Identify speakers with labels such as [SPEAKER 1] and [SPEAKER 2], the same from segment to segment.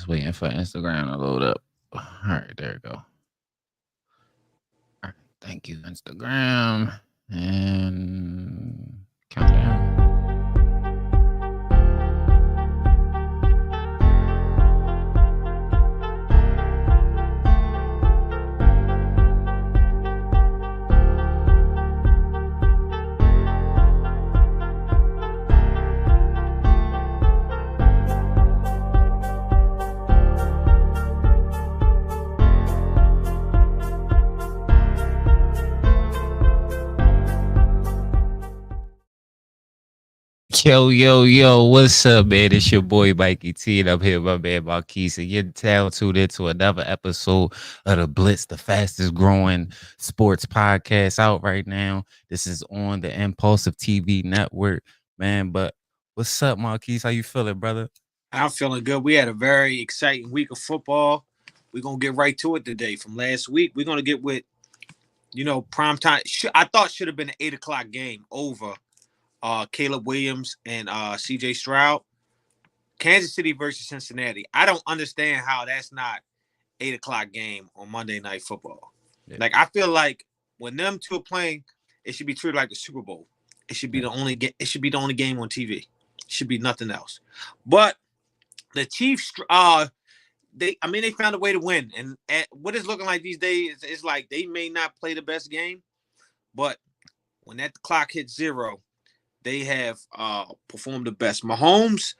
[SPEAKER 1] waiting for Instagram to load up. All right, there we go. All right, thank you, Instagram. And countdown. Yo, what's up, man? It's your boy Mikey T, and I'm here with my man Marquis. And you're down tuned into another episode of the Blitz, the fastest growing sports podcast out right now. This is on the Impulsive TV network, man. But what's up, Marquis? How you feeling, brother?
[SPEAKER 2] I'm feeling good. We had a very exciting week of football. We're going to get right to it today. From last week, we're going to get with, prime time. I thought should have been an 8 o'clock game over Caleb Williams and CJ Stroud. Kansas City versus Cincinnati. I don't understand how that's not 8 o'clock game on Monday Night Football. Yeah. Like, I feel like when them two are playing, it should be treated like the Super Bowl. It should be the only it should be the only game on TV. It should be nothing else. But the Chiefs, they found a way to win. And what it's looking like these days is like they may not play the best game, but when that clock hits zero, they have performed the best. Mahomes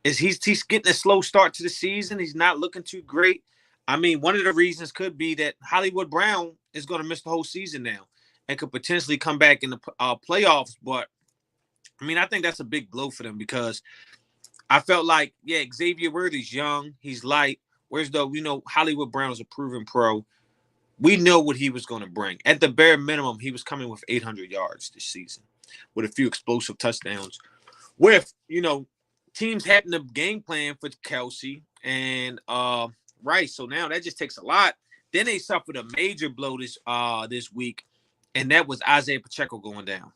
[SPEAKER 2] he's getting a slow start to the season. He's not looking too great. I mean, one of the reasons could be that Hollywood Brown is going to miss the whole season now and could potentially come back in the playoffs. But I mean, I think that's a big blow for them because I felt like, Xavier Worthy's young, he's light. Whereas though, Hollywood Brown is a proven pro. We know what he was going to bring. At the bare minimum, he was coming with 800 yards this season with a few explosive touchdowns. With, teams having the game plan for Kelsey and Rice. So now that just takes a lot. Then they suffered a major blow this week, and that was Isaiah Pacheco going down.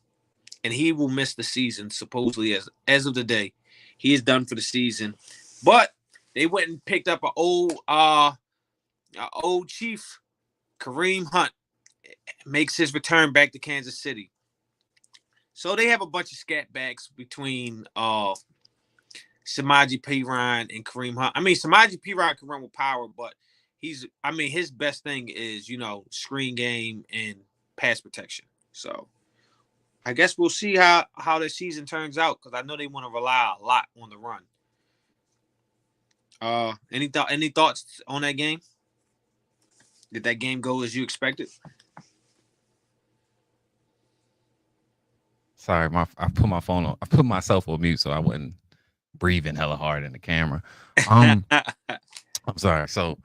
[SPEAKER 2] And he will miss the season, supposedly, as of today. He is done for the season. But they went and picked up an old Chief, Kareem Hunt, makes his return back to Kansas City. So they have a bunch of scat backs between Samaje Perine and Kareem Hunt. I mean, Samaje Perine can run with power, but his best thing is, screen game and pass protection. So I guess we'll see how the season turns out because I know they want to rely a lot on the run. Any thoughts on that game? Did that game go as you expected?
[SPEAKER 1] Sorry, I put my phone on. I put myself on mute so I wouldn't breathing hella hard in the camera. I'm sorry. So,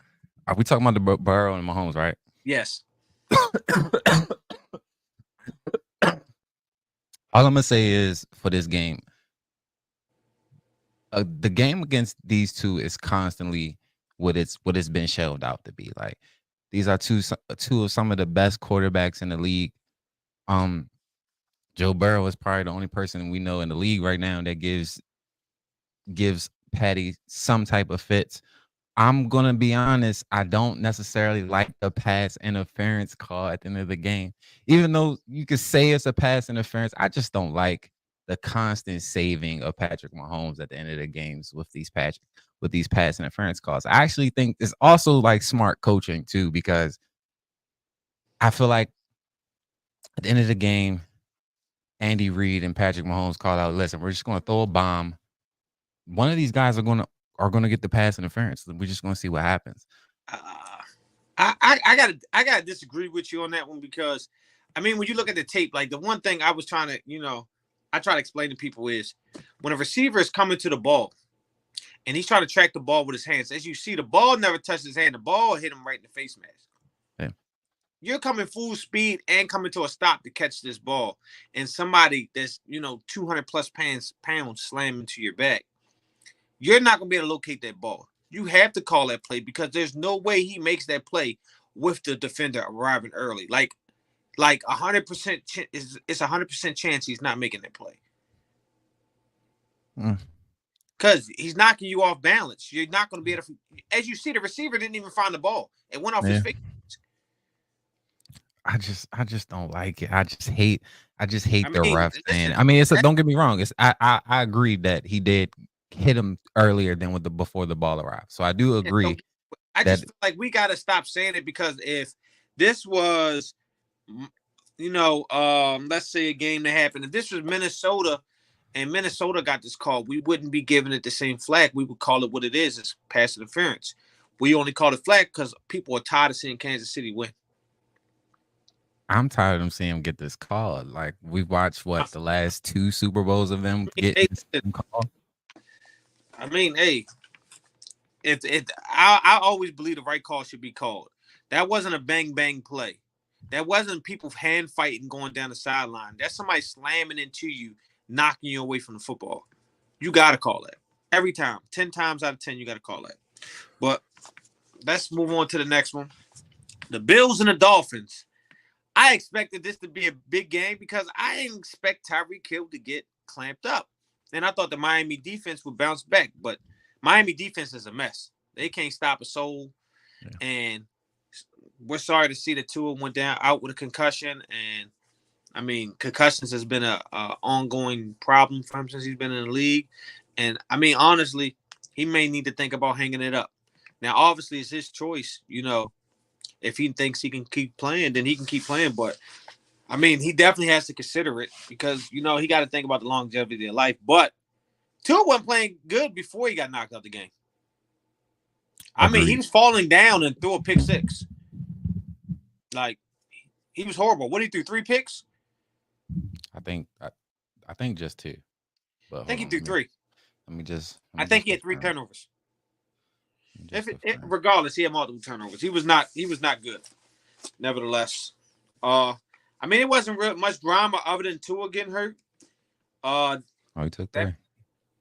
[SPEAKER 1] are we talking about the Burrow and Mahomes, right?
[SPEAKER 2] Yes.
[SPEAKER 1] All I'm gonna say is for this game, the game against these two is constantly what it's been shelled out to be. Like these are two of some of the best quarterbacks in the league. Joe Burrow is probably the only person we know in the league right now that gives Patty some type of fits. I'm gonna be honest, I don't necessarily like the pass interference call at the end of the game. Even though you could say it's a pass interference, I just don't like the constant saving of Patrick Mahomes at the end of the games with these pass interference calls. I actually think it's also like smart coaching too, because I feel like at the end of the game, Andy Reid and Patrick Mahomes called out, listen, we're just gonna throw a bomb. One of these guys are gonna get the pass interference. We're just gonna see what happens.
[SPEAKER 2] I gotta disagree with you on that one because, I mean, when you look at the tape, like the one thing I was trying to, I try to explain to people is when a receiver is coming to the ball and he's trying to track the ball with his hands, as you see, the ball never touched his hand. The ball hit him right in the face mask. Yeah. You're coming full speed and coming to a stop to catch this ball, and somebody that's 200 plus pounds slam into your back. You're not going to be able to locate that ball. You have to call that play because there's no way he makes that play with the defender arriving early. Like 100%, it's 100% chance he's not making that play. because he's knocking you off balance. You're not going to be able to. As you see, the receiver didn't even find the ball. It went off his
[SPEAKER 1] Yeah.
[SPEAKER 2] face.
[SPEAKER 1] I just don't like it. I just hate
[SPEAKER 2] I
[SPEAKER 1] the
[SPEAKER 2] mean,
[SPEAKER 1] ref
[SPEAKER 2] listen,
[SPEAKER 1] saying. I mean, don't get me wrong. I agree that he did hit him earlier than with the before the ball arrived. So I do agree
[SPEAKER 2] I
[SPEAKER 1] that
[SPEAKER 2] just feel like we got to stop saying it, because if this was, let's say a game that happened, if this was Minnesota and Minnesota got this call, we wouldn't be giving it the same flag. We would call it what it is: it's pass interference. We only call it flag because people are tired of seeing Kansas City win.
[SPEAKER 1] I'm tired of them seeing him get this call. Like we've watched the last 2 Super Bowls of them get
[SPEAKER 2] Hey,
[SPEAKER 1] this call.
[SPEAKER 2] I mean, hey, I always believe the right call should be called. That wasn't a bang bang play. That wasn't people hand fighting going down the sideline. That's somebody slamming into you, knocking you away from the football. You got to call that every time. 10 times out of 10, you got to call that. But let's move on to the next one. The Bills and the Dolphins. I expected this to be a big game because I didn't expect Tyreek Hill to get clamped up. And I thought the Miami defense would bounce back. But Miami defense is a mess. They can't stop a soul. Yeah. And we're sorry to see that Tua went down out with a concussion. And, I mean, concussions has been a ongoing problem for him since he's been in the league. And, I mean, honestly, he may need to think about hanging it up. Now, obviously, it's his choice, If he thinks he can keep playing, then he can keep playing. But, I mean, he definitely has to consider it because, he got to think about the longevity of their life. But Tua wasn't playing good before he got knocked out the game. I mean, he was falling down and threw a pick 6. Like, he was horrible. What, he threw 3 picks?
[SPEAKER 1] I think just 2. But
[SPEAKER 2] I think he threw 3. I think he had 3 turnovers. Regardless, he had multiple turnovers. He was not good. Nevertheless, I mean, it wasn't real much drama other than Tua getting hurt.
[SPEAKER 1] He took 3.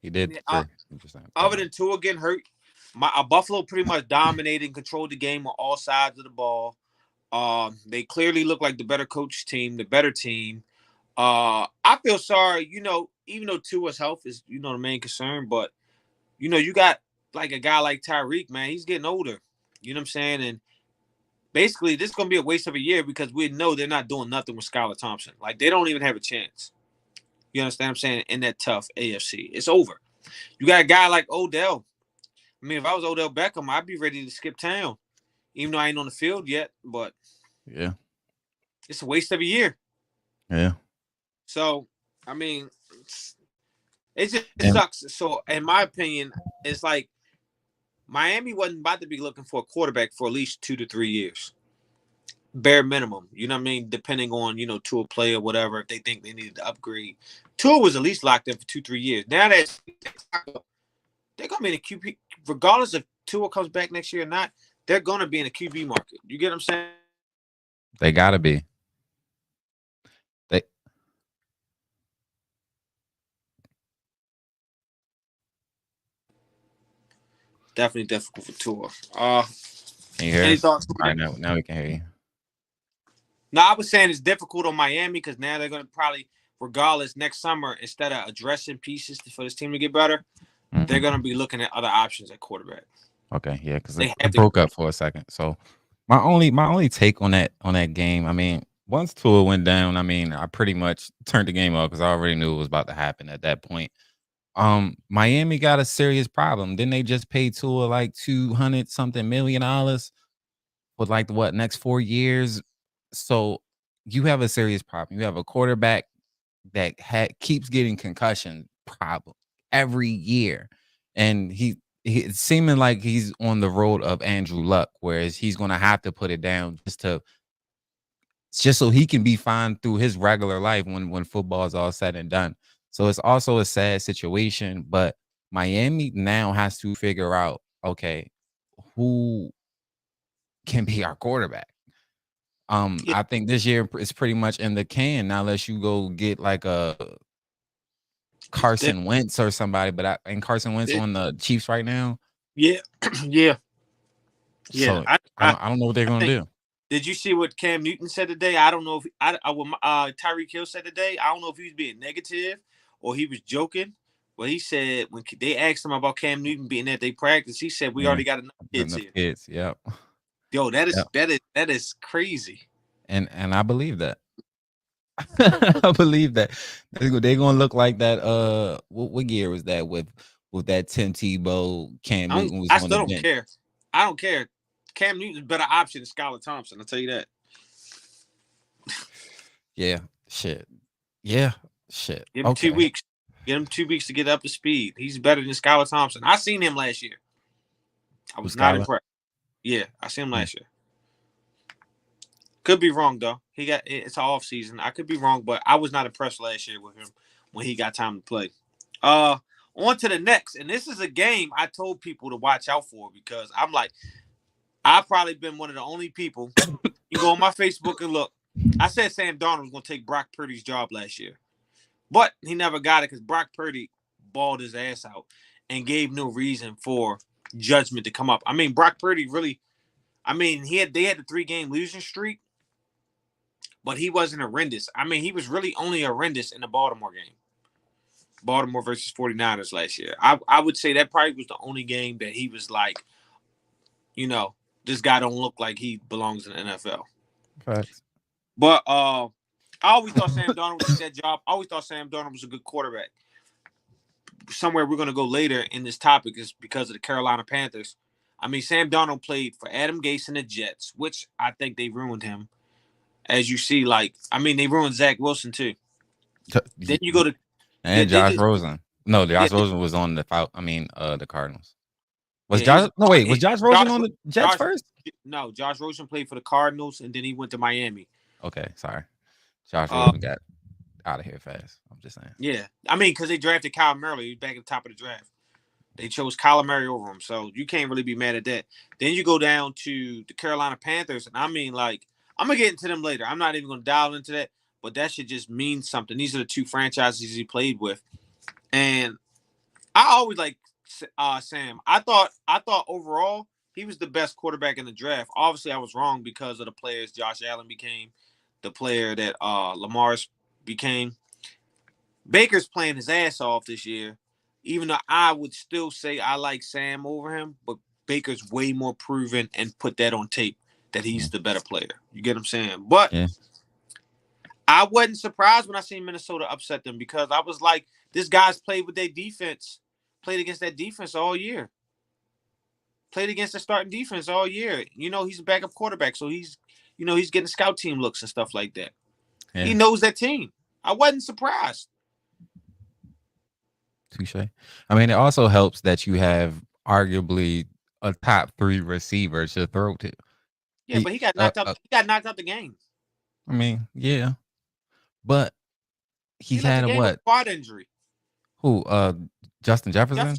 [SPEAKER 1] He did 3.
[SPEAKER 2] Other than Tua getting hurt, Buffalo pretty much dominated and controlled the game on all sides of the ball. They clearly look like the better coach team, the better team. I feel sorry, even though Tua's health is, the main concern, but you got like a guy like Tyreek, man, he's getting older. You know what I'm saying? And basically, this is going to be a waste of a year because we know they're not doing nothing with Skylar Thompson. Like, they don't even have a chance. You understand what I'm saying? In that tough AFC. It's over. You got a guy like Odell. I mean, if I was Odell Beckham, I'd be ready to skip town, even though I ain't on the field yet. But
[SPEAKER 1] yeah,
[SPEAKER 2] it's a waste of a year.
[SPEAKER 1] Yeah.
[SPEAKER 2] So, I mean, it just sucks. So, in my opinion, it's like Miami wasn't about to be looking for a quarterback for at least 2 to 3 years. Bare minimum. You know what I mean? Depending on, Tua play or whatever, if they think they needed to upgrade. Tua was at least locked in for 2-3 years. Now that they're going to be in a QB, regardless if Tua comes back next year or not, they're going to be in a QB market. You get what I'm saying?
[SPEAKER 1] They got to be.
[SPEAKER 2] Definitely difficult for Tua.
[SPEAKER 1] Can you hear us? All right, now we can hear you.
[SPEAKER 2] No, I was saying it's difficult on Miami because now they're going to probably, regardless, next summer, instead of addressing pieces for this team to get better, they're going to be looking at other options at quarterback.
[SPEAKER 1] Okay, yeah, because it broke up for a second. So my only take on that game, I mean, once Tua went down, I mean, I pretty much turned the game off because I already knew it was about to happen at that point. Miami got a serious problem. Didn't they just pay Tua like $200-something million for like next 4 years? So you have a serious problem. You have a quarterback that keeps getting concussion problem every year, and it's seeming like he's on the road of Andrew Luck, whereas he's gonna have to put it down just so he can be fine through his regular life when football is all said and done. So it's also a sad situation, but Miami now has to figure out, okay, who can be our quarterback. I think this year is pretty much in the can now, unless you go get like a Carson Wentz or somebody. But ain't Carson Wentz on the Chiefs right now?
[SPEAKER 2] Yeah, yeah.
[SPEAKER 1] So I don't know what they're gonna do.
[SPEAKER 2] Did you see what Cam Newton said today? I don't know if Tyreek Hill said today. I don't know if he was being negative or he was joking. Well, he said when they asked him about Cam Newton being at their practice, he said we
[SPEAKER 1] Yeah,
[SPEAKER 2] already got enough kids
[SPEAKER 1] enough
[SPEAKER 2] here.
[SPEAKER 1] kids. Yep.
[SPEAKER 2] Yo,
[SPEAKER 1] Yep.
[SPEAKER 2] that is crazy.
[SPEAKER 1] And I believe that. I believe that they're gonna look like that. What year was that with that Tim Tebow? Cam Newton was
[SPEAKER 2] I
[SPEAKER 1] on the
[SPEAKER 2] still don't
[SPEAKER 1] bench.
[SPEAKER 2] care. I don't care. Cam Newton's a better option than Skylar Thompson. I'll tell you that.
[SPEAKER 1] Yeah, shit. Yeah, shit.
[SPEAKER 2] Give him two
[SPEAKER 1] Okay,
[SPEAKER 2] weeks. Get him 2 weeks to get up to speed. He's better than Skylar Thompson. I seen him last year. I
[SPEAKER 1] who's
[SPEAKER 2] was not
[SPEAKER 1] Skylar?
[SPEAKER 2] impressed. Yeah, I seen him
[SPEAKER 1] Hmm.
[SPEAKER 2] last year. Could be wrong though. It's an off season. I could be wrong, but I was not impressed last year with him when he got time to play. On to the next, and this is a game I told people to watch out for because I'm like, I've probably been one of the only people. You go on my Facebook and look. I said Sam Darnold was going to take Brock Purdy's job last year, but he never got it because Brock Purdy balled his ass out and gave no reason for judgment to come up. I mean, Brock Purdy really. I mean, they had the 3-game losing streak, but he wasn't horrendous. I mean, he was really only horrendous in the Baltimore game. Baltimore versus 49ers last year. I would say that probably was the only game that he was like, this guy don't look like he belongs in the NFL.
[SPEAKER 1] Facts.
[SPEAKER 2] But I always thought Sam Darnold would take that job. I always thought Sam Darnold was a good quarterback. Somewhere we're going to go later in this topic is because of the Carolina Panthers. I mean, Sam Darnold played for Adam Gase and the Jets, which I think they ruined him. As you see, they ruined Zach Wilson too. Then you go to
[SPEAKER 1] and Josh Rosen. No, Josh Rosen was on the the Cardinals. Was Josh? No, wait. Was Josh Rosen on the Jets first?
[SPEAKER 2] No, Josh Rosen played for the Cardinals, and then he went to Miami.
[SPEAKER 1] Okay, sorry. Josh Rosen got out of here fast. I'm just saying.
[SPEAKER 2] Yeah, I mean, because they drafted Kyle Murray, he was back at the top of the draft. They chose Kyler Murray over him, so you can't really be mad at that. Then you go down to the Carolina Panthers, and I mean, I'm gonna get into them later. I'm not even gonna dial into that, but that should just mean something. These are the two franchises he played with, and I always like Sam. I thought overall he was the best quarterback in the draft. Obviously, I was wrong because of the players Josh Allen became, the player that Lamar's became. Baker's playing his ass off this year, even though I would still say I like Sam over him, but Baker's way more proven and put that on tape that he's the better player. You get what I'm saying? But I wasn't surprised when I seen Minnesota upset them because I was like, this guy's played with their defense, played against that defense all year. Played against the starting defense all year. He's a backup quarterback, so he's getting scout team looks and stuff like that. Yeah. He knows that team. I wasn't surprised.
[SPEAKER 1] Touche. I mean, it also helps that you have arguably a top 3 receiver to throw to.
[SPEAKER 2] Yeah, but he got knocked out. He got knocked out the game.
[SPEAKER 1] I mean, yeah, but he had a what?
[SPEAKER 2] Quad injury.
[SPEAKER 1] Who? Justin Jefferson.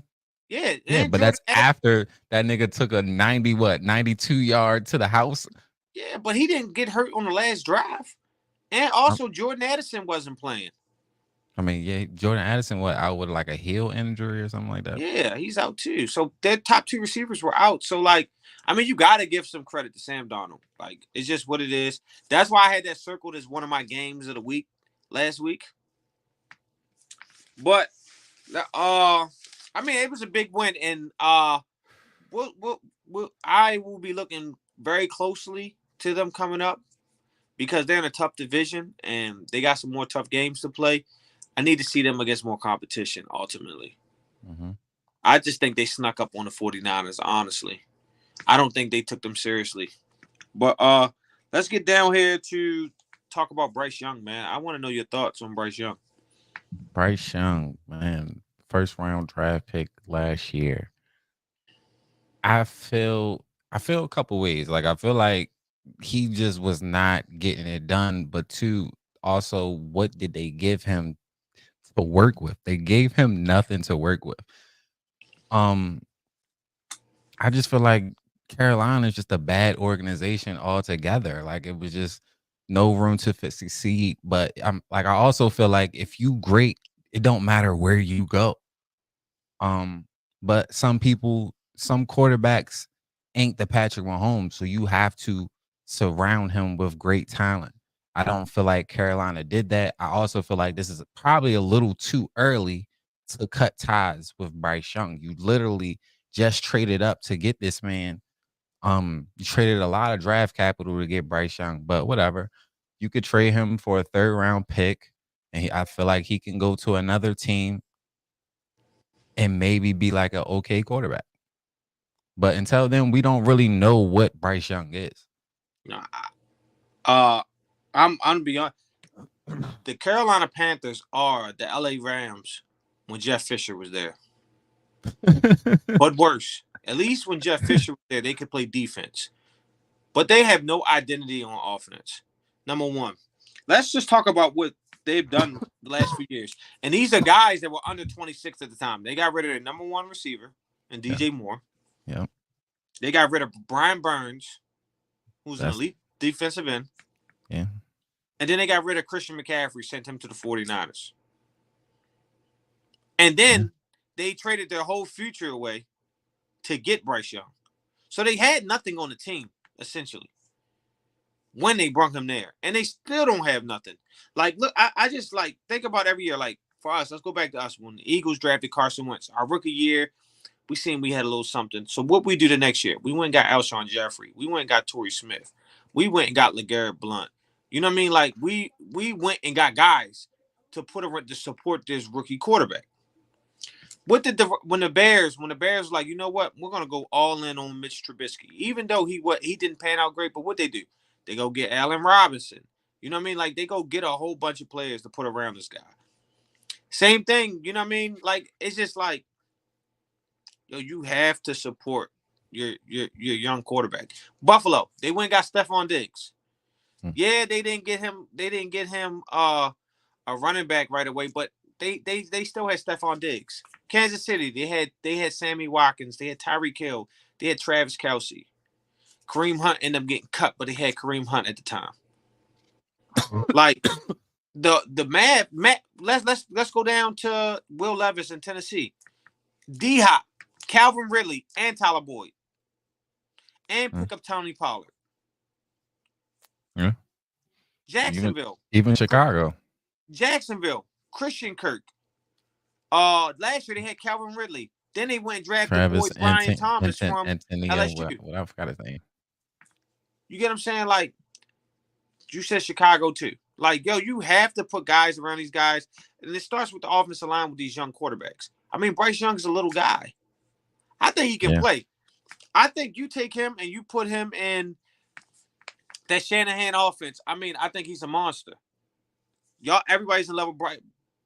[SPEAKER 2] Yeah,
[SPEAKER 1] but that's after that nigga took a 92 yard to the house.
[SPEAKER 2] Yeah, but he didn't get hurt on the last drive, and also Jordan Addison wasn't playing.
[SPEAKER 1] I mean, yeah, Jordan Addison out with like a heel injury or something like that.
[SPEAKER 2] Yeah, he's out too. So their top 2 receivers were out. So you got to give some credit to Sam Darnold. It's just what it is. That's why I had that circled as one of my games of the week last week. But it was a big win, and I will be looking very closely to them coming up because they're in a tough division and they got some more tough games to play. I need to see them against more competition, ultimately. Mm-hmm. I just think they snuck up on the 49ers, honestly. I don't think they took them seriously. But let's get down here to talk about Bryce Young, man. I want to know your thoughts on Bryce Young.
[SPEAKER 1] Bryce Young, man, first-round draft pick last year. I feel a couple ways. I feel like he just was not getting it done. But 2, also, what did they give him to work with? They gave him nothing to work with. I just feel like Carolina is just a bad organization altogether. It was just no room to succeed. But I also feel like if you great, it don't matter where you go. But some quarterbacks ain't the Patrick Mahomes, so you have to surround him with great talent. I don't feel like Carolina did that. I also feel like this is probably a little too early to cut ties with Bryce Young. You literally just traded up to get this man. You traded a lot of draft capital to get Bryce Young, but whatever. You could trade him for a 3rd round pick, and I feel like he can go to another team and maybe be like an okay quarterback. But until then, we don't really know what Bryce Young is.
[SPEAKER 2] I'm beyond. The Carolina Panthers are the LA Rams when Jeff Fisher was there. But worse. At least when Jeff Fisher was there, they could play defense. But they have no identity on offense. Number one. Let's just talk about what they've done the last few years. And these are guys that were under 26 at the time. They got rid of their number 1 receiver and DJ Moore.
[SPEAKER 1] Yeah.
[SPEAKER 2] They got rid of Brian Burns, who's an elite defensive end.
[SPEAKER 1] Yeah.
[SPEAKER 2] And then they got rid of Christian McCaffrey, sent him to the 49ers. And then they traded their whole future away to get Bryce Young. So they had nothing on the team, essentially, when they brought him there. And they still don't have nothing. Like, look, I just, like, think about every year. Like, for us, let's go back to us. When the Eagles drafted Carson Wentz, our rookie year, we seen we had a little something. So what we do the next year? We went and got Alshon Jeffrey. We went and got Torrey Smith. We went and got LeGarrette Blount. You know what I mean? Like, we went and got guys to to support this rookie quarterback. When the Bears like, you know what, we're gonna go all in on Mitch Trubisky, even though he didn't pan out great, but what they do? They go get Allen Robinson. You know what I mean? Like, they go get a whole bunch of players to put around this guy. Same thing, you know what I mean? Like, it's just like, yo, you have to support your young quarterback. Buffalo, they went and got Stephon Diggs. Yeah, they didn't get him a running back right away, but they still had Stephon Diggs. Kansas City, they had Sammy Watkins, they had Tyreek Hill, they had Travis Kelce. Kareem Hunt ended up getting cut, but they had Kareem Hunt at the time. Like, the let's go down to Will Levis in Tennessee. D-Hop, Calvin Ridley, and Tyler Boyd. And pick up Tony Pollard.
[SPEAKER 1] Yeah.
[SPEAKER 2] Jacksonville.
[SPEAKER 1] Even Chicago.
[SPEAKER 2] Jacksonville. Christian Kirk. Last year they had Calvin Ridley. Then they went and drafted boy Brian Thomas from LSU.
[SPEAKER 1] I forgot his name.
[SPEAKER 2] You get what I'm saying? Like, you said Chicago too. Like, yo, you have to put guys around these guys. And it starts with the offensive line with these young quarterbacks. I mean, Bryce Young is a little guy. I think he can play. I think you take him and you put him in that Shanahan offense. I mean, I think he's a monster. Y'all, everybody's in love with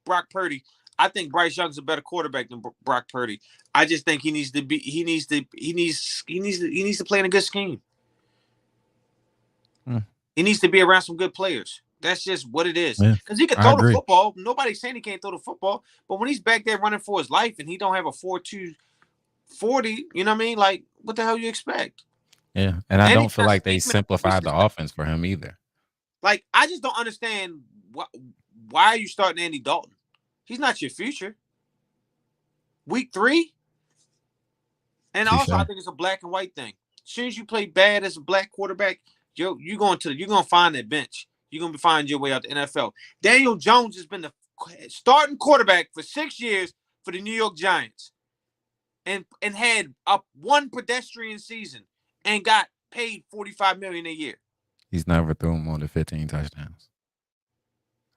[SPEAKER 2] Brock Purdy. I think Bryce Young's a better quarterback than Brock Purdy. I just think he needs to play in a good scheme. He needs to be around some good players. That's just what it is. Because he can throw the football. Nobody's saying he can't throw the football. But when he's back there running for his life and he don't have a 4.2 40, you know what I mean? Like, what the hell you expect?
[SPEAKER 1] Yeah, and I don't feel like they simplified the offense for him either.
[SPEAKER 2] Like, I just don't understand why are you starting Andy Dalton? He's not your future. Week 3? And also, I think it's a black and white thing. As soon as you play bad as a black quarterback, you're gonna find that bench. You're gonna find your way out the NFL. Daniel Jones has been the starting quarterback for 6 years for the New York Giants, and had one pedestrian season and got paid $45 million a year.
[SPEAKER 1] He's never threw more than 15 touchdowns.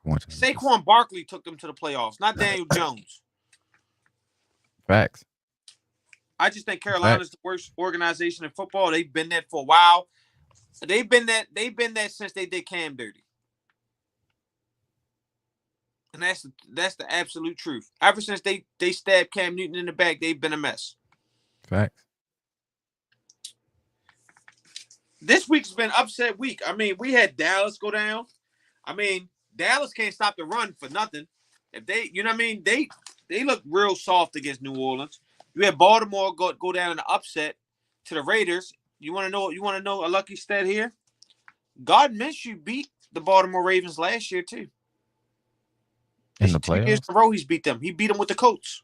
[SPEAKER 2] Saquon Barkley took them to the playoffs, not Daniel Jones.
[SPEAKER 1] Facts.
[SPEAKER 2] I just think Carolina's the worst organization in football. They've been that for a while. They've been that since they did Cam dirty. And that's the absolute truth. Ever since they stabbed Cam Newton in the back, they've been a mess.
[SPEAKER 1] Facts.
[SPEAKER 2] This week's been upset week. I mean, we had Dallas go down. I mean, Dallas can't stop the run for nothing. If they, you know what I mean? They look real soft against New Orleans. You had Baltimore go down in the upset to the Raiders. You want to know a lucky stat here? Gardner Minshew beat the Baltimore Ravens last year too.
[SPEAKER 1] In the playoffs?
[SPEAKER 2] 2 years in a row, he's beat them. He beat them with the Colts.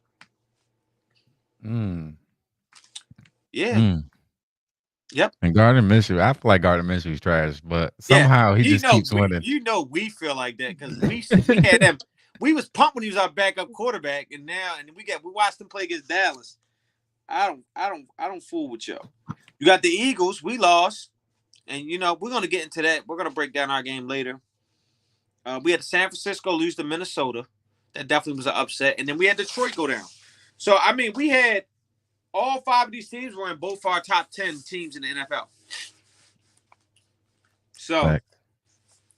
[SPEAKER 2] Yeah. Yep.
[SPEAKER 1] And Gardner Minshew, I feel like Gardner Minshew's trash, but somehow he just keeps winning.
[SPEAKER 2] You know, we feel like that because we had them. We was pumped when he was our backup quarterback, and we watched him play against Dallas. I don't fool with y'all. You got the Eagles. We lost, and we're gonna get into that. We're gonna break down our game later. We had San Francisco lose to Minnesota. That definitely was an upset, and then we had Detroit go down. So I mean, we had all 5 of these teams were in both our top 10 teams in the NFL. So
[SPEAKER 1] Fact.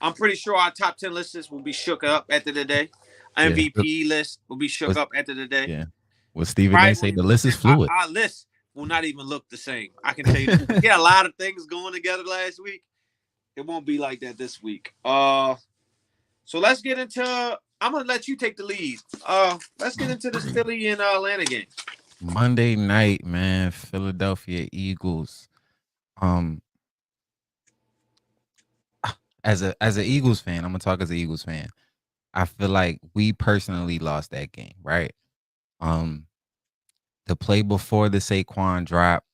[SPEAKER 2] I'm pretty sure our top 10 lists will be shook up at the end of the day.
[SPEAKER 1] Yeah.
[SPEAKER 2] MVP list will be shook
[SPEAKER 1] Was
[SPEAKER 2] up at the end of the day.
[SPEAKER 1] yeah. What Stephen A
[SPEAKER 2] Right?
[SPEAKER 1] say? The list is
[SPEAKER 2] Our,
[SPEAKER 1] fluid.
[SPEAKER 2] our list will not even look the same. I can tell you that. We had a lot of things going together last week. It won't be like that this week. So let's get into. I'm gonna let you take the lead. Let's get into this Philly and Atlanta game.
[SPEAKER 1] Monday night, man. Philadelphia Eagles. As an Eagles fan, I'm gonna talk as an Eagles fan. I feel like we personally lost that game, right? The play before the Saquon drop,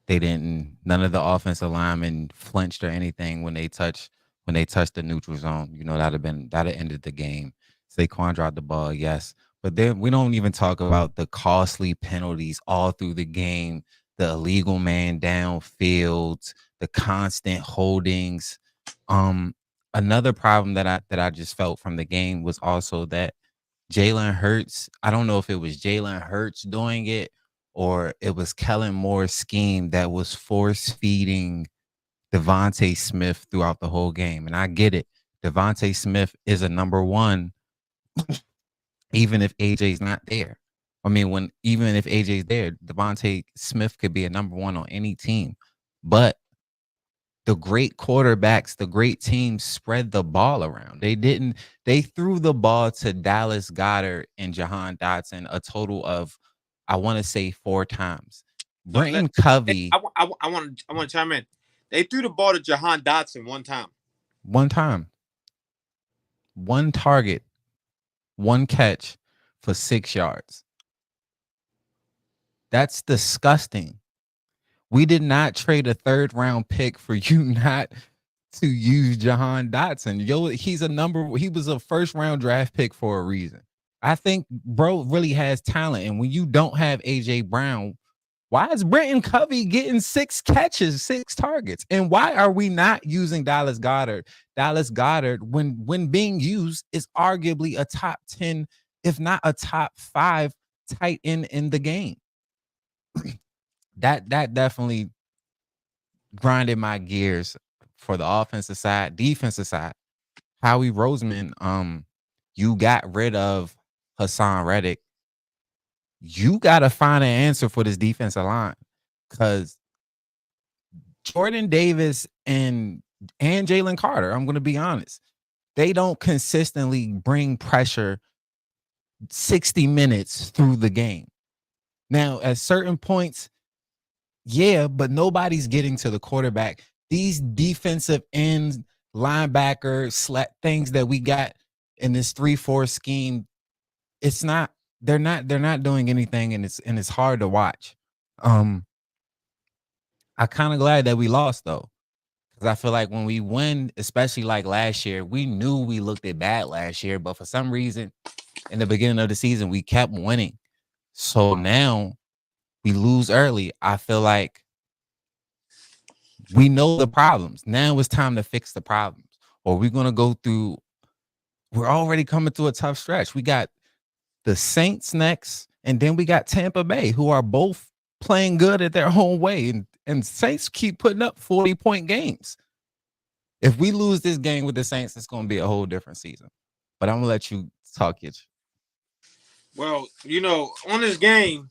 [SPEAKER 1] none of the offensive linemen flinched or anything when they touched the neutral zone. That'd have ended the game. Saquon dropped the ball, yes. But then we don't even talk about the costly penalties all through the game, the illegal man downfield, the constant holdings. Another problem that I just felt from the game was also that Jalen Hurts, I don't know if it was Jalen Hurts doing it or it was Kellen Moore's scheme that was force feeding Devontae Smith throughout the whole game. And I get it. Devontae Smith is a number one, even if AJ's not there. I mean, even if AJ's there, Devontae Smith could be a number one on any team. But the great quarterbacks, the great teams spread the ball around. They threw the ball to Dallas Goedert and Jahan Dotson a total of, I want to say 4 times. Brenton Covey.
[SPEAKER 2] I want to chime in. They threw the ball to Jahan Dotson one time.
[SPEAKER 1] One time. One target. One catch for 6 yards. That's disgusting. We did not trade a 3rd round pick for you not to use Jahan Dotson. He was a 1st round draft pick for a reason. I think bro really has talent. And when you don't have AJ Brown, why is Brenton Covey getting 6 catches, 6 targets? And why are we not using Dallas Goedert? Dallas Goedert, when being used, is arguably a top 10, if not a top 5 tight end in the game. That definitely grinded my gears for the offensive side. Defensive side, Howie Roseman, you got rid of Hassan Reddick. You got to find an answer for this defensive line because Jordan Davis and Jalen Carter, I'm going to be honest, they don't consistently bring pressure 60 minutes through the game. Now, at certain points, yeah, but nobody's getting to the quarterback. These defensive ends, linebacker, things that we got in this 3-4 scheme, they're not doing anything, and it's hard to watch. I kind of glad that we lost though, because I feel like when we win, especially like last year, we knew we looked at bad last year, but for some reason, in the beginning of the season, we kept winning. So now we lose early. I feel like we know the problems. Now it's time to fix the problems, or we're gonna go through. We're already coming through a tough stretch. We got the Saints next, and then we got Tampa Bay, who are both playing good at their own way. And Saints keep putting up 40-point games. If we lose this game with the Saints, it's going to be a whole different season. But I'm going to let you talk it.
[SPEAKER 2] Well, on this game,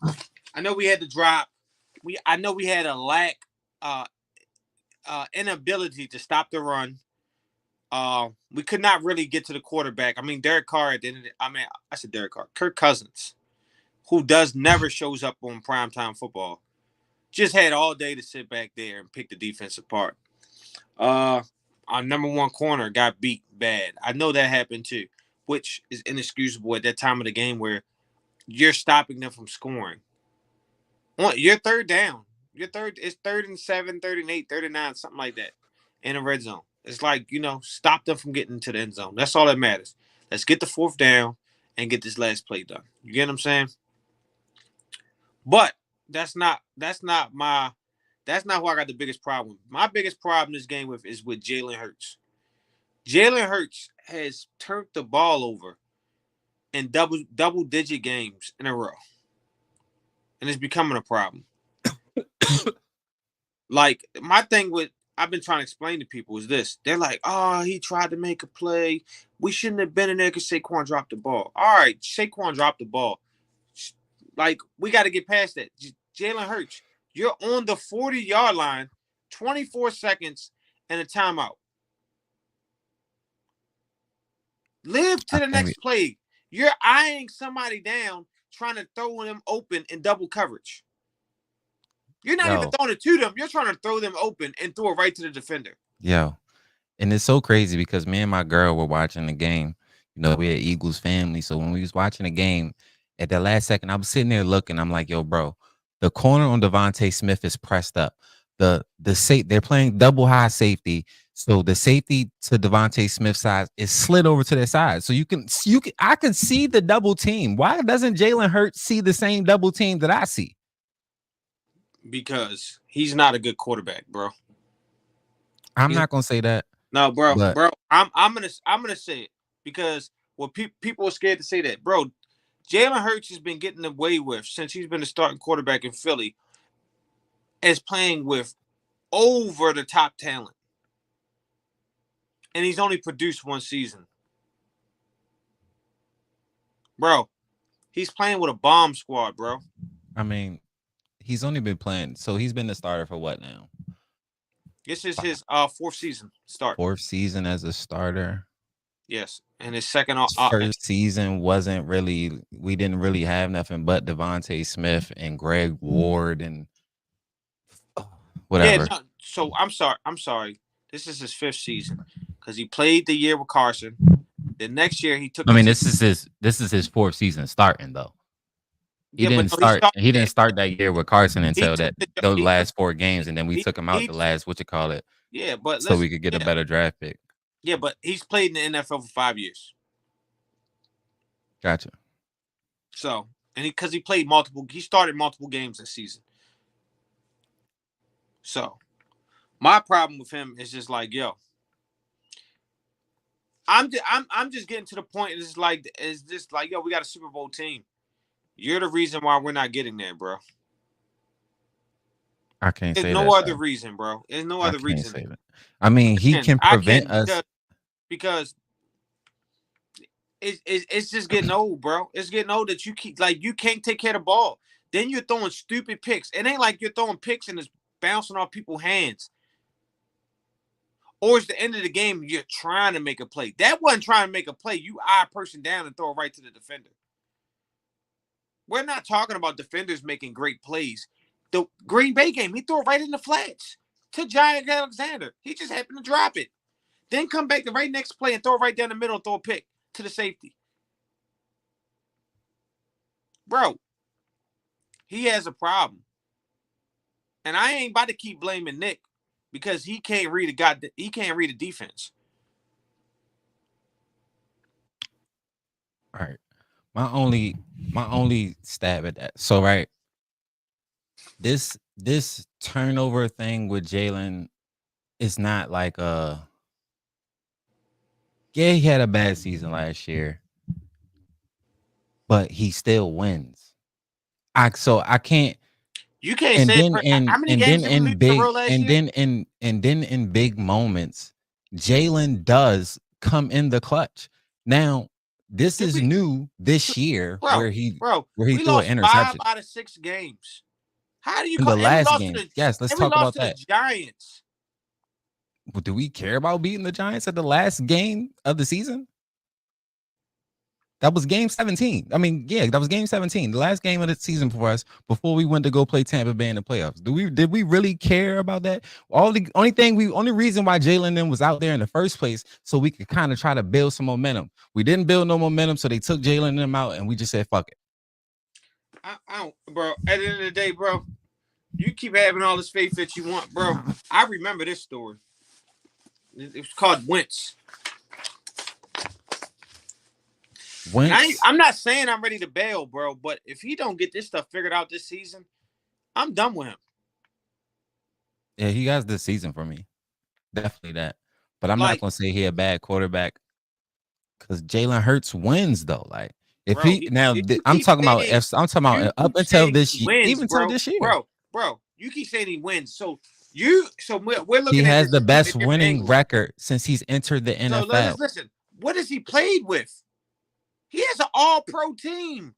[SPEAKER 2] I know we had to drop. I know we had a lack, inability to stop the run. We could not really get to the quarterback. I mean, Derek Carr I said Derek Carr. Kirk Cousins, who never shows up on primetime football, just had all day to sit back there and pick the defense apart. Our number 1 corner got beat bad. I know that happened too, which is inexcusable at that time of the game where you're stopping them from scoring. You're 3rd down. It's 3rd and 7, 3rd and 8, 3rd and 9, something like that, in the red zone. It's like, stop them from getting to the end zone. That's all that matters. Let's get the fourth down and get this last play done. You get what I'm saying? But that's not who I got the biggest problem. My biggest problem this game is with Jalen Hurts. Jalen Hurts has turned the ball over in double digit games in a row. And it's becoming a problem. Like, my thing with I've been trying to explain to people is this. They're like, oh, he tried to make a play. We shouldn't have been in there because Saquon dropped the ball. All right, Saquon dropped the ball. Like, we got to get past that. Jalen Hurts, you're on the 40-yard line, 24 seconds, and a timeout. Live to the next play. You're eyeing somebody down, trying to throw them open in double coverage. You're not even throwing it to them. You're trying to throw them open and throw it right to the defender.
[SPEAKER 1] Yo, and it's so crazy because me and my girl were watching the game. We're an Eagles family. So when we was watching the game, at the last second, I was sitting there looking. I'm like, yo, bro, the corner on Devontae Smith is pressed up. They're playing double high safety. So the safety to Devontae Smith's side is slid over to their side. So I can see the double team. Why doesn't Jalen Hurts see the same double team that I see?
[SPEAKER 2] Because he's not a good quarterback, bro.
[SPEAKER 1] I'm not gonna say that.
[SPEAKER 2] No, bro. I'm gonna say it because people are scared to say that, bro. Jalen Hurts has been getting away with since he's been the starting quarterback in Philly as playing with over the top talent, and he's only produced one season, bro. He's playing with a bomb squad, bro.
[SPEAKER 1] I mean, he's only been playing, so he's been the starter for what now?
[SPEAKER 2] This is his fourth season start.
[SPEAKER 1] Fourth season as a starter.
[SPEAKER 2] Yes, and his second
[SPEAKER 1] first season we didn't really have nothing but Devontae Smith and Greg Ward and whatever.
[SPEAKER 2] Yeah, no, so I'm sorry. This is his fifth season because he played the year with Carson. The next year he took.
[SPEAKER 1] This is his fourth season starting though. He didn't start that year with Carson until the last 4 games, and then we took him out the last
[SPEAKER 2] Yeah, but
[SPEAKER 1] so we could get a better draft pick.
[SPEAKER 2] Yeah, but he's played in the NFL for 5 years.
[SPEAKER 1] Gotcha.
[SPEAKER 2] So, and he started multiple games this season. So, my problem with him is just like, yo, I'm just getting to the point. It's just like, yo, we got a Super Bowl team. You're the reason why we're not getting there, bro.
[SPEAKER 1] I can't say that.
[SPEAKER 2] There's no other reason, bro. There's no other reason.
[SPEAKER 1] I mean, he can prevent us
[SPEAKER 2] because it's just getting old, bro. It's getting old that you can't take care of the ball. Then you're throwing stupid picks. It ain't like you're throwing picks and it's bouncing off people's hands. Or it's the end of the game, you're trying to make a play. That wasn't trying to make a play. You eye a person down and throw it right to the defender. We're not talking about defenders making great plays. The Green Bay game, he threw it right in the flats to Giant Alexander. He just happened to drop it. Then come back the right next play and throw it right down the middle and throw a pick to the safety. Bro, he has a problem. And I ain't about to keep blaming Nick because he can't read a defense.
[SPEAKER 1] All right. My only stab at that. So right. This turnover thing with Jalen is not like he had a bad season last year, but he still wins. I can't.
[SPEAKER 2] You can't say how many games did we lose in a row last year?
[SPEAKER 1] And then in big moments, Jalen does come in the clutch. Now, this is new this year where he threw an interception.
[SPEAKER 2] 5 out of 6 games. How do you
[SPEAKER 1] call the last game? Yes, let's talk about that.
[SPEAKER 2] The Giants.
[SPEAKER 1] Well, do we care about beating the Giants at the last game of the season? That was game 17. I mean, yeah, that was game 17, the last game of the season for us before we went to go play Tampa Bay in the playoffs. Did we really care about that? Only reason why Jalen then was out there in the first place so we could kind of try to build some momentum. We didn't build no momentum, so they took Jalen and them out, and we just said fuck it.
[SPEAKER 2] I don't, bro. At the end of the day, bro, you keep having all this faith that you want, bro. I remember this story. It was called Wentz.
[SPEAKER 1] Wentz.
[SPEAKER 2] I'm not saying I'm ready to bail, bro, but if he don't get this stuff figured out this season, I'm done with him.
[SPEAKER 1] Yeah, he has this season for me. Definitely that. But I'm not
[SPEAKER 2] Like,
[SPEAKER 1] gonna say he a bad quarterback because Jalen Hurts wins though. Like if
[SPEAKER 2] bro,
[SPEAKER 1] he now,
[SPEAKER 2] you
[SPEAKER 1] I'm
[SPEAKER 2] keep
[SPEAKER 1] talking about
[SPEAKER 2] saying,
[SPEAKER 1] if I'm talking about
[SPEAKER 2] you
[SPEAKER 1] up
[SPEAKER 2] keep
[SPEAKER 1] until
[SPEAKER 2] saying
[SPEAKER 1] this
[SPEAKER 2] he
[SPEAKER 1] year,
[SPEAKER 2] wins,
[SPEAKER 1] even until
[SPEAKER 2] bro.
[SPEAKER 1] this year,
[SPEAKER 2] Bro, you keep saying he wins. So we're
[SPEAKER 1] he
[SPEAKER 2] looking at
[SPEAKER 1] has
[SPEAKER 2] this
[SPEAKER 1] the
[SPEAKER 2] from a
[SPEAKER 1] best
[SPEAKER 2] different
[SPEAKER 1] winning
[SPEAKER 2] angle.
[SPEAKER 1] record since he's entered the
[SPEAKER 2] So let's
[SPEAKER 1] NFL.
[SPEAKER 2] listen. What has he played with? He has an all-pro team.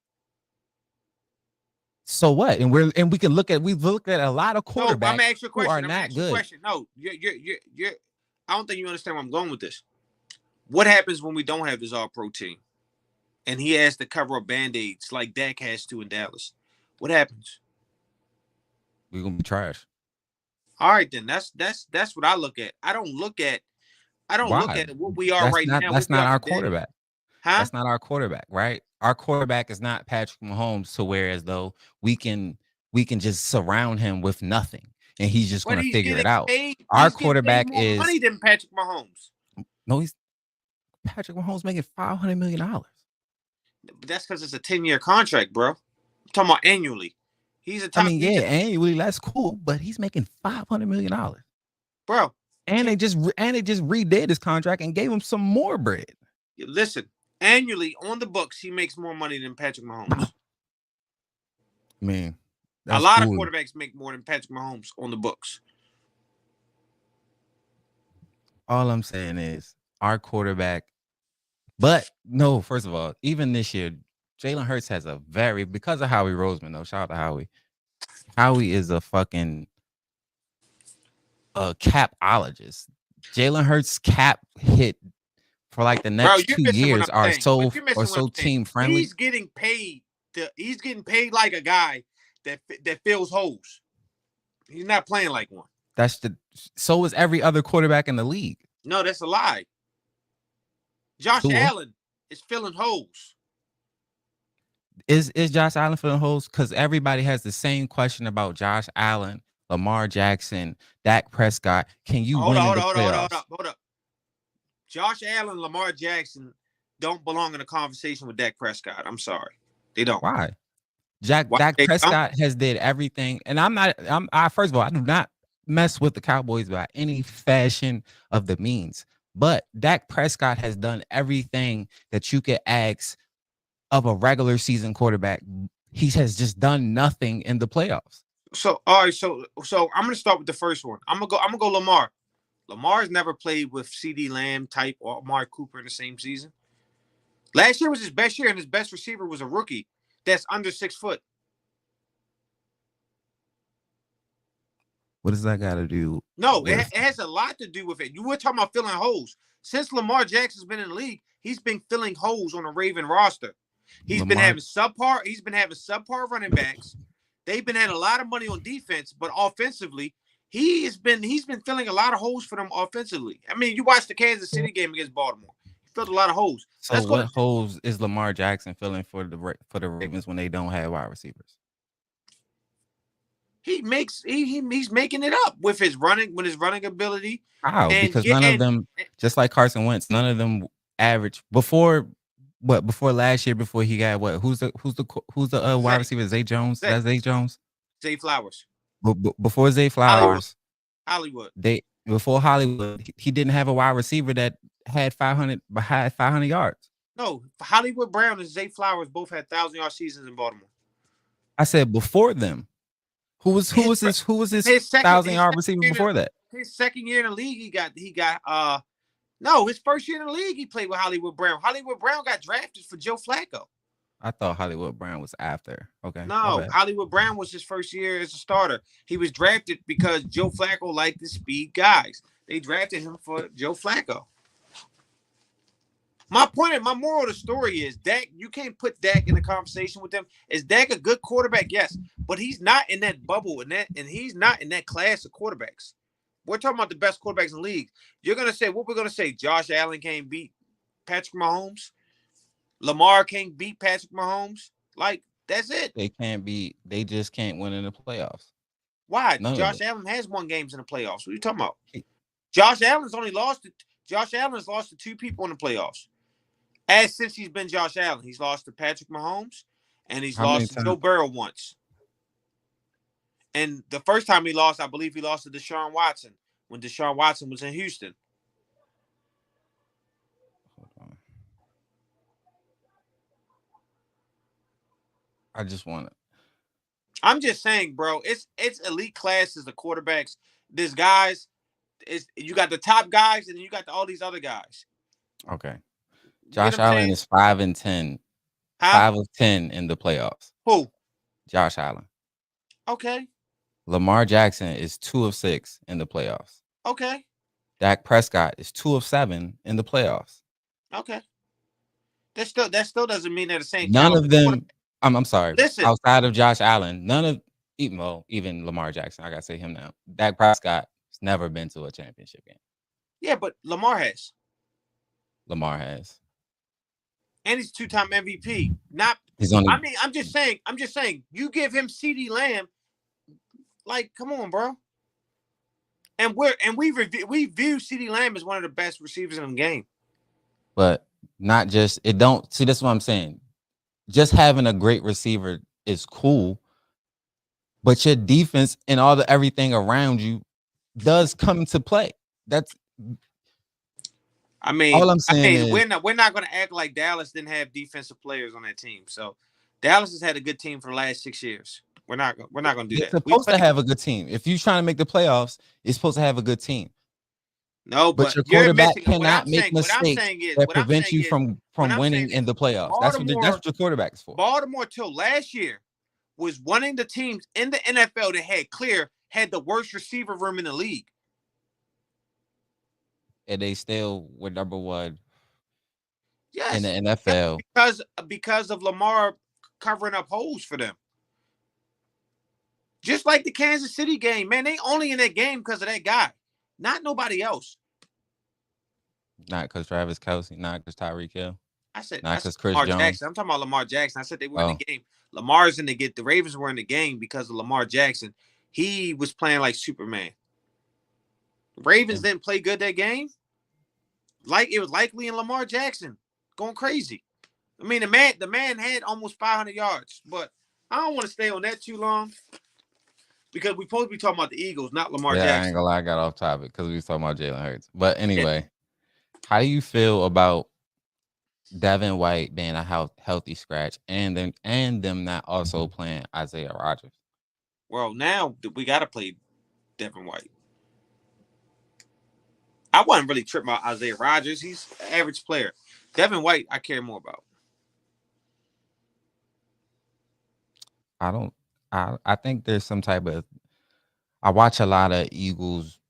[SPEAKER 1] So what? And we can look at we've looked at a lot of
[SPEAKER 2] No, I'm
[SPEAKER 1] quarterbacks
[SPEAKER 2] gonna ask you a
[SPEAKER 1] who are
[SPEAKER 2] question.
[SPEAKER 1] not good.
[SPEAKER 2] No, you're. I don't think you understand where I'm going with this. What happens when we don't have this all-pro team, and he has to cover up band-aids like Dak has to in Dallas? What happens?
[SPEAKER 1] We're gonna be trash.
[SPEAKER 2] All right, then that's what I look at. I don't look at
[SPEAKER 1] Why?
[SPEAKER 2] what we are right now. What
[SPEAKER 1] That's
[SPEAKER 2] we
[SPEAKER 1] not
[SPEAKER 2] are
[SPEAKER 1] our
[SPEAKER 2] today,
[SPEAKER 1] quarterback.
[SPEAKER 2] huh?
[SPEAKER 1] That's not our quarterback, right? Our quarterback is not Patrick Mahomes, to where as though we can just surround him with nothing and he's just
[SPEAKER 2] But
[SPEAKER 1] gonna
[SPEAKER 2] he's
[SPEAKER 1] figure it
[SPEAKER 2] getting
[SPEAKER 1] out.
[SPEAKER 2] paid.
[SPEAKER 1] Our
[SPEAKER 2] He's getting paid
[SPEAKER 1] quarterback
[SPEAKER 2] more
[SPEAKER 1] is
[SPEAKER 2] money than Patrick Mahomes.
[SPEAKER 1] no, he's Patrick Mahomes making $500 million.
[SPEAKER 2] But that's because it's a 10-year contract, bro. I'm talking about annually. He's a
[SPEAKER 1] I
[SPEAKER 2] top.
[SPEAKER 1] mean, yeah, annually that's cool, but he's making $500 million.
[SPEAKER 2] Bro.
[SPEAKER 1] And they just redid his contract and gave him some more bread.
[SPEAKER 2] Listen, annually on the books, he makes more money than Patrick Mahomes.
[SPEAKER 1] I mean,
[SPEAKER 2] A
[SPEAKER 1] that's
[SPEAKER 2] lot of
[SPEAKER 1] cool.
[SPEAKER 2] quarterbacks make more than Patrick Mahomes on the books.
[SPEAKER 1] All I'm saying is our quarterback. But no, first of all, even this year, Jalen Hurts has a very, because of Howie Roseman, though. Shout out to Howie. Howie is a fucking capologist. Jalen Hurts cap hit for like the
[SPEAKER 2] Bro,
[SPEAKER 1] next
[SPEAKER 2] you're
[SPEAKER 1] 2
[SPEAKER 2] missing what
[SPEAKER 1] years
[SPEAKER 2] I'm
[SPEAKER 1] are
[SPEAKER 2] saying.
[SPEAKER 1] so
[SPEAKER 2] You're missing what I'm saying.
[SPEAKER 1] team friendly.
[SPEAKER 2] He's getting paid. He's getting paid like a guy that fills holes. He's not playing like one.
[SPEAKER 1] So is every other quarterback in the league.
[SPEAKER 2] No, that's a lie. Josh Allen is filling holes.
[SPEAKER 1] Is Josh Allen filling holes? Because everybody has the same question about Josh Allen, Lamar Jackson, Dak Prescott. Can you win in the playoffs?
[SPEAKER 2] Hold up. Josh Allen, Lamar Jackson don't belong in a conversation with Dak Prescott. I'm sorry. They don't.
[SPEAKER 1] Why? Dak Prescott has did everything. And first of all, I do not mess with the Cowboys by any fashion of the means. But Dak Prescott has done everything that you could ask of a regular season quarterback. He has just done nothing in the playoffs.
[SPEAKER 2] So all right, so I'm gonna start with the first one. I'm gonna go Lamar. Lamar's never played with CD Lamb type or Amari Cooper in the same season. Last year was his best year, and his best receiver was a rookie that's under 6 foot.
[SPEAKER 1] What does that got to do?
[SPEAKER 2] No, it has a lot to do with it. You were talking about filling holes. Since Lamar Jackson's been in the league, he's been filling holes on the Raven roster. He's been having subpar running backs. They've been having a lot of money on defense, but offensively, he's been filling a lot of holes for them offensively. I mean, you watched the Kansas City game against Baltimore. He filled a lot of holes.
[SPEAKER 1] So what holes is Lamar Jackson filling for the Ravens when they don't have wide receivers?
[SPEAKER 2] He's making it up with his running ability.
[SPEAKER 1] How? Because none of them, just like Carson Wentz, none of them average before last year, before he got what? Who's the wide receiver? Zay Jones? That's Zay Jones?
[SPEAKER 2] Zay Flowers.
[SPEAKER 1] Before Zay Flowers.
[SPEAKER 2] Hollywood.
[SPEAKER 1] Before Hollywood, he didn't have a wide receiver that had 500 yards.
[SPEAKER 2] No, Hollywood Brown and Zay Flowers both had 1,000-yard seasons in Baltimore.
[SPEAKER 1] I said before them. Who was his 1,000-yard receiver before that?
[SPEAKER 2] His second year in the league, his first year in the league, he played with Hollywood Brown. Hollywood Brown got drafted for Joe Flacco.
[SPEAKER 1] I thought Hollywood Brown was after. Okay.
[SPEAKER 2] No, Hollywood Brown was his first year as a starter. He was drafted because Joe Flacco liked the speed guys. They drafted him for Joe Flacco. My moral of the story is Dak, you can't put Dak in a conversation with them. Is Dak a good quarterback? Yes, but he's not in that bubble and he's not in that class of quarterbacks. We're talking about the best quarterbacks in the league. You're gonna say what we're gonna say? Josh Allen can't beat Patrick Mahomes. Lamar can't beat Patrick Mahomes. Like, that's it.
[SPEAKER 1] They just can't win in the playoffs.
[SPEAKER 2] Why? Josh Allen has won games in the playoffs. What are you talking about? Josh Allen's only lost. Josh Allen's lost to 2 people in the playoffs. As since he's been Josh Allen, he's lost to Patrick Mahomes, and he's
[SPEAKER 1] How many
[SPEAKER 2] lost to Joe
[SPEAKER 1] times?
[SPEAKER 2] Burrow once. And the first time he lost, I believe he lost to Deshaun Watson when Deshaun Watson was in Houston.
[SPEAKER 1] Hold on. I just want to.
[SPEAKER 2] I'm just saying, bro. It's elite classes of quarterbacks. There's guys. You got the top guys, and then you got all these other guys.
[SPEAKER 1] Okay.
[SPEAKER 2] You get
[SPEAKER 1] Josh
[SPEAKER 2] what I'm
[SPEAKER 1] Allen
[SPEAKER 2] saying?
[SPEAKER 1] is 5-10.
[SPEAKER 2] Huh?
[SPEAKER 1] 5 of 10 in the playoffs.
[SPEAKER 2] Who?
[SPEAKER 1] Josh Allen.
[SPEAKER 2] Okay.
[SPEAKER 1] Lamar Jackson is 2 of 6 in the playoffs.
[SPEAKER 2] Okay.
[SPEAKER 1] Dak Prescott is 2 of 7 in the playoffs.
[SPEAKER 2] Okay. That still doesn't mean they're the same
[SPEAKER 1] None
[SPEAKER 2] talent.
[SPEAKER 1] of them. I'm sorry.
[SPEAKER 2] Listen.
[SPEAKER 1] Outside of Josh Allen, none of even Lamar Jackson. I gotta say him now. Dak Prescott has never been to a championship game.
[SPEAKER 2] Yeah, but Lamar has.
[SPEAKER 1] Lamar has.
[SPEAKER 2] And he's 2-time MVP. Not.
[SPEAKER 1] He's only.
[SPEAKER 2] I mean, I'm just saying. You give him CeeDee Lamb, like, come on, bro. And we view CeeDee Lamb as one of the best receivers in the game.
[SPEAKER 1] But not just it. Don't see. That's what I'm saying. Just having a great receiver is cool, but your defense and all the everything around you does come into play. That's.
[SPEAKER 2] I mean,
[SPEAKER 1] All I'm saying is
[SPEAKER 2] we're not going to act like Dallas didn't have defensive players on that team. So Dallas has had a good team for the last 6 years. We're not going to do
[SPEAKER 1] you're
[SPEAKER 2] that.
[SPEAKER 1] supposed to have a good team. If you're trying to make the playoffs, you're supposed to have a good team.
[SPEAKER 2] No,
[SPEAKER 1] But your
[SPEAKER 2] you're
[SPEAKER 1] quarterback
[SPEAKER 2] missing.
[SPEAKER 1] cannot make mistakes that prevent you from winning in the playoffs. That's what your quarterback's for.
[SPEAKER 2] Baltimore till last year was one of the teams in the NFL that had the worst receiver room in the league.
[SPEAKER 1] And they still were number 1
[SPEAKER 2] yes,
[SPEAKER 1] in the NFL.
[SPEAKER 2] Because of Lamar covering up holes for them. Just like the Kansas City game, man, they only in that game because of that guy, not nobody else.
[SPEAKER 1] Not because Travis Kelce, not because Tyreek Hill.
[SPEAKER 2] I said
[SPEAKER 1] not because Chris
[SPEAKER 2] Lamar
[SPEAKER 1] Jones.
[SPEAKER 2] Jackson. I'm talking about Lamar Jackson. I said they were in the game. Lamar's in the game. The Ravens were in the game because of Lamar Jackson. He was playing like Superman. Ravens didn't play good that game. Like it was likely in Lamar Jackson going crazy. I mean, the man had almost 500 yards, but I don't want to stay on that too long because we're supposed to be talking about the Eagles, not Lamar Jackson.
[SPEAKER 1] I ain't gonna lie, I got off topic because we was talking about Jalen Hurts. But anyway, how do you feel about Devin White being a healthy scratch and them not also playing Isaiah Rodgers?
[SPEAKER 2] Well, now we got to play Devin White. I wasn't really tripping about Isaiah Rodgers. He's an average player. Devin White, I care more about.
[SPEAKER 1] I think there's some type of. I watch a lot of Eagles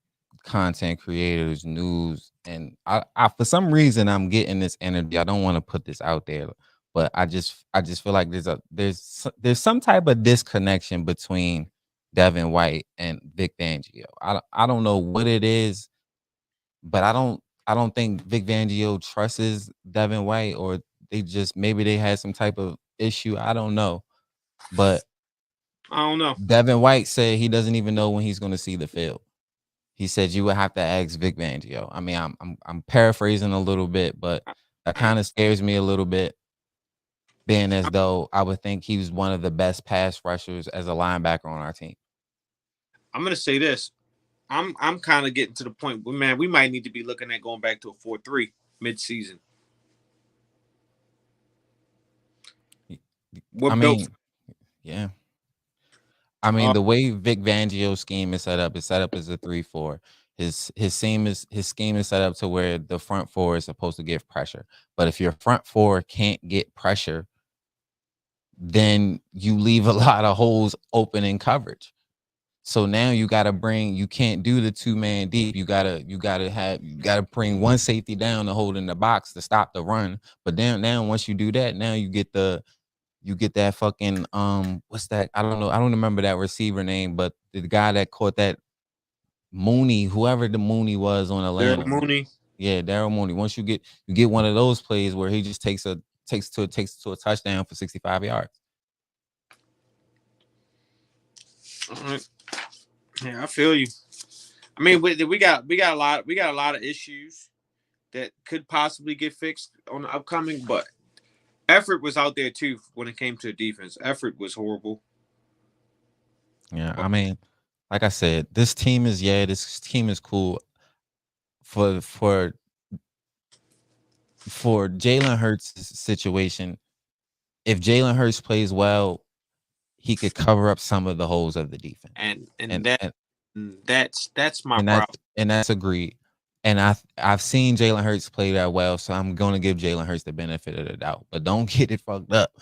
[SPEAKER 1] content creators, news, and I for some reason I'm getting this energy. I don't want to put this out there, but I just feel like there's some type of disconnection between Devin White and Vic Fangio. I don't know what it is, but I don't think Vic Fangio trusts Devin White, or maybe they had some type of issue. I don't know, but
[SPEAKER 2] I don't know.
[SPEAKER 1] Devin White said he doesn't even know when he's going to see the field. He said you would have to ask Vic Fangio. I mean, I'm paraphrasing a little bit, but that kind of scares me a little bit, being as though I would think he was one of the best pass rushers as a linebacker on our team.
[SPEAKER 2] I'm gonna say this. I'm kind of getting to the point where, man, we might need to be looking at going back to a 4-3 mid-season.
[SPEAKER 1] Yeah. I mean, the way Vic Fangio's scheme is set up as a 3-4. His scheme is set up to where the front four is supposed to give pressure. But if your front four can't get pressure, then you leave a lot of holes open in coverage. So now you can't do the 2-man deep. You gotta bring one safety down to hold in the box to stop the run. But then now once you do that, now you get that fucking what's that? I don't know. I don't remember that receiver name, but the guy that caught that Mooney, whoever the Mooney was on Atlanta.
[SPEAKER 2] Daryl Mooney.
[SPEAKER 1] Yeah, Daryl Mooney. Once you get one of those plays where he just takes to a touchdown for 65 yards.
[SPEAKER 2] All right. Yeah, I feel you. I mean, we got a lot of issues that could possibly get fixed on the upcoming, but effort was out there too when it came to the defense. Effort was horrible.
[SPEAKER 1] Yeah,
[SPEAKER 2] But
[SPEAKER 1] I mean, like I said, this team is cool for for for Jalen Hurts' situation. If Jalen Hurts plays well, he could cover up some of the holes of the defense,
[SPEAKER 2] and
[SPEAKER 1] and
[SPEAKER 2] and that
[SPEAKER 1] and
[SPEAKER 2] that's my
[SPEAKER 1] and that's
[SPEAKER 2] problem.
[SPEAKER 1] and that's agreed. And I've seen Jalen Hurts play that well, so I'm going to give Jalen Hurts the benefit of the doubt. But don't get it fucked up.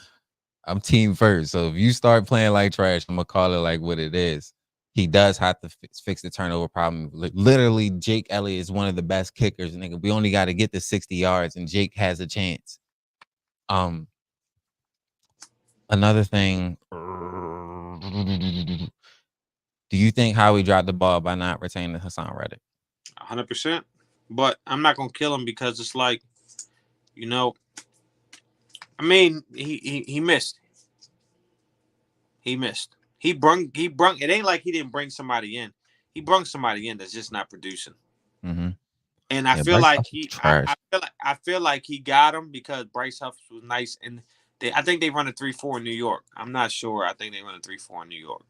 [SPEAKER 1] I'm team first. So if you start playing like trash, I'm gonna call it like what it is. He does have to fix the turnover problem. Literally, Jake Elliott is one of the best kickers, nigga. We only got to get to 60 yards, and Jake has a chance. Um, Another thing. Do you think Howie dropped the ball by not retaining Hassan Reddick?
[SPEAKER 2] 100%. But I'm not gonna kill him because it's like, you know, I mean, he missed. He missed. He brung. It ain't like he didn't bring somebody in. He brung somebody in that's just not producing.
[SPEAKER 1] Mm-hmm.
[SPEAKER 2] And I
[SPEAKER 1] Yeah,
[SPEAKER 2] feel
[SPEAKER 1] Bryce
[SPEAKER 2] like
[SPEAKER 1] Huff is trash.
[SPEAKER 2] I feel like he got him because Bryce Huff was nice, and I think they run a 3-4 in New York. I'm not sure. I think they run a 3-4 in New York.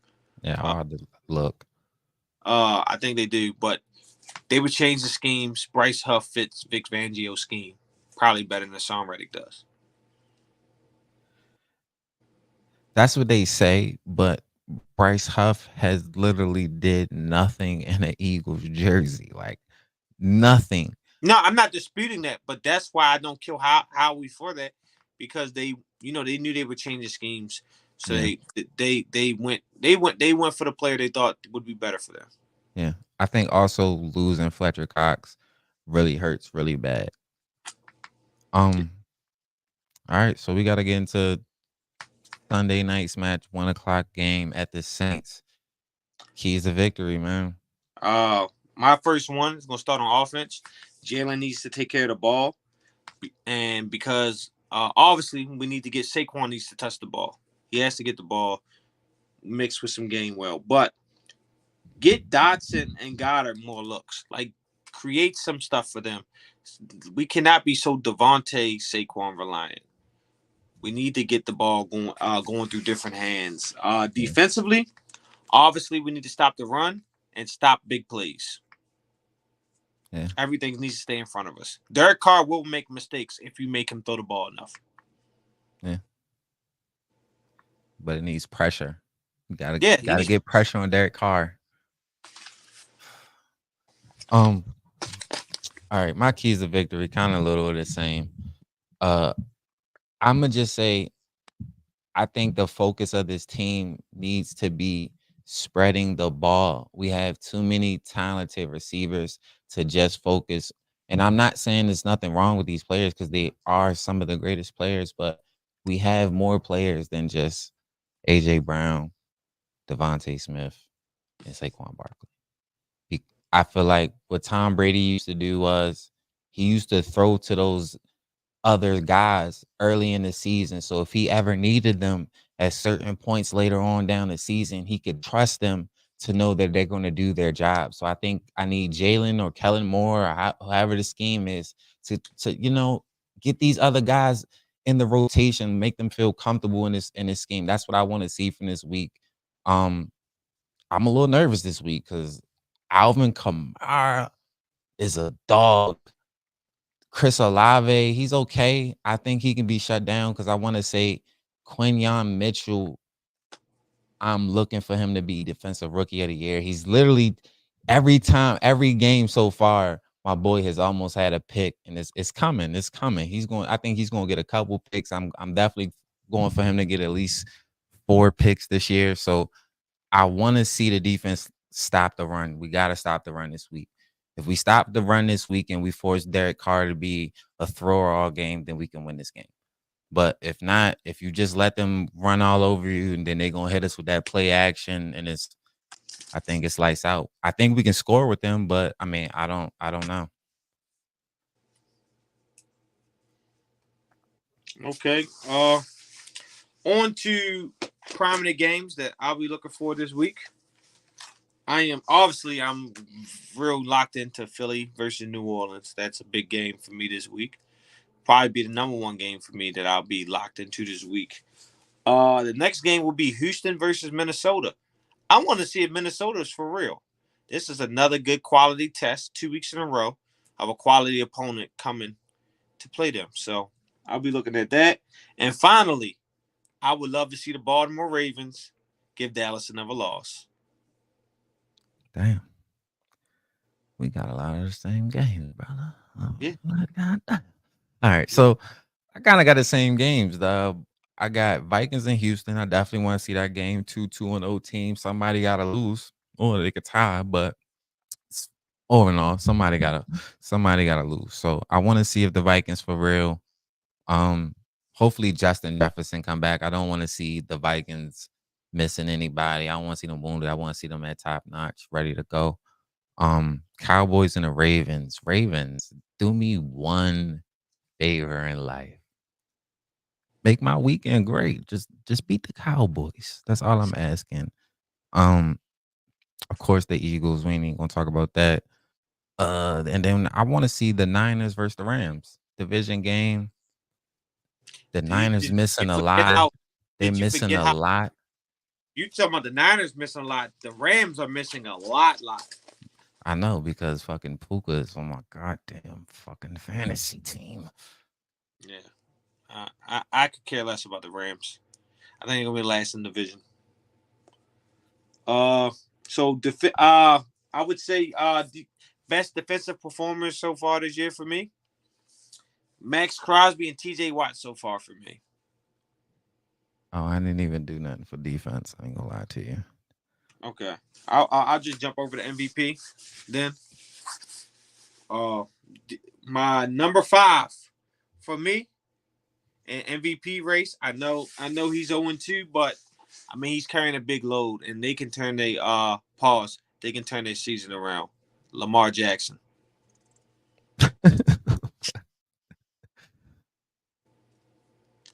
[SPEAKER 1] Yeah,
[SPEAKER 2] Uh,
[SPEAKER 1] I'll have to look.
[SPEAKER 2] I think they do, but they would change the schemes. Bryce Huff fits Vic Fangio's scheme probably better than Sam Reddick does.
[SPEAKER 1] That's what they say, but Bryce Huff has literally did nothing in an Eagles jersey. Like nothing.
[SPEAKER 2] No, I'm not disputing that, but that's why I don't kill Howie for that because they knew they would change the schemes, so
[SPEAKER 1] Yeah,
[SPEAKER 2] they went for the player they thought would be better for them.
[SPEAKER 1] yeah. I think also losing Fletcher Cox really hurts really bad. Um, all right, so we gotta get into Sunday night's match, 1 o'clock game at the Saints. Keys to victory, man.
[SPEAKER 2] My first one is gonna start on offense. Jalen needs to take care of the ball, and because obviously we need to get Saquon needs to touch the ball. He has to get the ball mixed with some game well, but get Dotson and Goddard more looks. Like create some stuff for them. We cannot be so Devontae Saquon reliant. We need to get the ball going through different hands.
[SPEAKER 1] Yeah,
[SPEAKER 2] Defensively, obviously we need to stop the run and stop big plays.
[SPEAKER 1] yeah,
[SPEAKER 2] Everything needs to stay in front of us. Derek Carr will make mistakes if you make him throw the ball enough.
[SPEAKER 1] yeah. But it needs pressure. You gotta
[SPEAKER 2] Yeah, he
[SPEAKER 1] gotta
[SPEAKER 2] needs.
[SPEAKER 1] get pressure on Derek Carr. Um, all right, my keys to victory, kind of a little of the same. Uh, I'm gonna just say I think the focus of this team needs to be spreading the ball. We have too many talented receivers to just focus. And I'm not saying there's nothing wrong with these players because they are some of the greatest players, but we have more players than just AJ Brown, Devontae Smith, and Saquon Barkley. I feel like what Tom Brady used to do was he used to throw to those other guys early in the season. So if he ever needed them at certain points later on down the season, he could trust them to know that they're going to do their job. So I think I need Jalen or Kellen Moore or however the scheme is to get these other guys in the rotation, make them feel comfortable in this scheme. That's what I want to see from this week. Um, I'm a little nervous this week because Alvin Kamara is a dog. Chris Olave, he's okay. I think he can be shut down because I want to say Quinyon Mitchell. I'm looking for him to be defensive rookie of the year. He's literally every game so far, my boy has almost had a pick, and it's coming. It's coming. I think he's going to get a couple picks. I'm definitely going for him to get at least 4 picks this year. So I want to see the defense stop the run. We got to stop the run this week. If we stop the run this week and we force Derek Carr to be a thrower all game, then we can win this game. But if not, if you just let them run all over you, and then they're gonna hit us with that play action, and I think it's lights out. I think we can score with them, but I mean, I don't know.
[SPEAKER 2] Okay. On to prominent games that I'll be looking for this week. I'm real locked into Philly versus New Orleans. That's a big game for me this week. Probably be the number one game for me that I'll be locked into this week. The next game will be Houston versus Minnesota. I want to see if Minnesota's for real. This is another good quality test, 2 weeks in a row of a quality opponent coming to play them. So I'll be looking at that. And finally, I would love to see the Baltimore Ravens give Dallas another loss.
[SPEAKER 1] Damn. We got a lot of the same games, brother. Oh,
[SPEAKER 2] Yeah.
[SPEAKER 1] all right. So I kind of got the same games. I got Vikings and Houston. I definitely want to see that game. 2-2-0 team. Somebody got to lose, or they could tie. But all in all, somebody gotta lose. So I want to see if the Vikings for real. Hopefully Justin Jefferson come back. I don't want to see the Vikings missing anybody. I don't want to see them wounded. I want to see them at top notch, ready to go. Cowboys and the Ravens. Ravens, do me one favor in life. Make my weekend great. Just beat the Cowboys. That's all I'm asking. Um, of course the Eagles. We ain't even gonna talk about that. And then I want to see the Niners versus the Rams division game. The Niners
[SPEAKER 2] Did you
[SPEAKER 1] missing a
[SPEAKER 2] forget
[SPEAKER 1] lot.
[SPEAKER 2] how?
[SPEAKER 1] They're
[SPEAKER 2] Did you
[SPEAKER 1] missing
[SPEAKER 2] forget
[SPEAKER 1] a
[SPEAKER 2] how?
[SPEAKER 1] lot.
[SPEAKER 2] You talking about the Niners missing a lot? The Rams are missing a lot.
[SPEAKER 1] I know because fucking Puka is on my goddamn fucking fantasy team.
[SPEAKER 2] Yeah. I could care less about the Rams. I think they're gonna be last in the division. Uh, I would say the best defensive performers so far this year for me, Max Crosby and T.J. Watt so far for me.
[SPEAKER 1] Oh, I didn't even do nothing for defense. I ain't gonna lie to you.
[SPEAKER 2] Okay, I'll just jump over to MVP then. Uh, my number 5 for me in MVP race. I know he's 0-2, but I mean he's carrying a big load, and they can turn their pause. They can turn their season around. Lamar Jackson.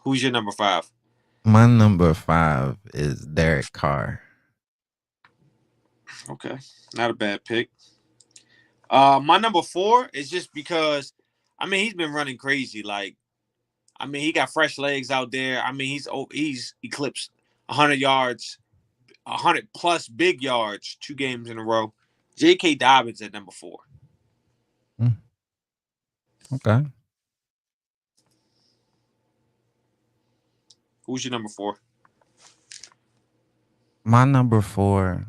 [SPEAKER 2] Who's your number 5?
[SPEAKER 1] My number 5 is Derek Carr.
[SPEAKER 2] Okay, not a bad pick. My number 4 is just because, I mean, he's been running crazy. Like, I mean, he got fresh legs out there. I mean, he's eclipsed 100 yards, 100 plus big yards, 2 games in a row. J.K. Dobbins at number 4.
[SPEAKER 1] Okay.
[SPEAKER 2] Who's your number 4?
[SPEAKER 1] My number 4,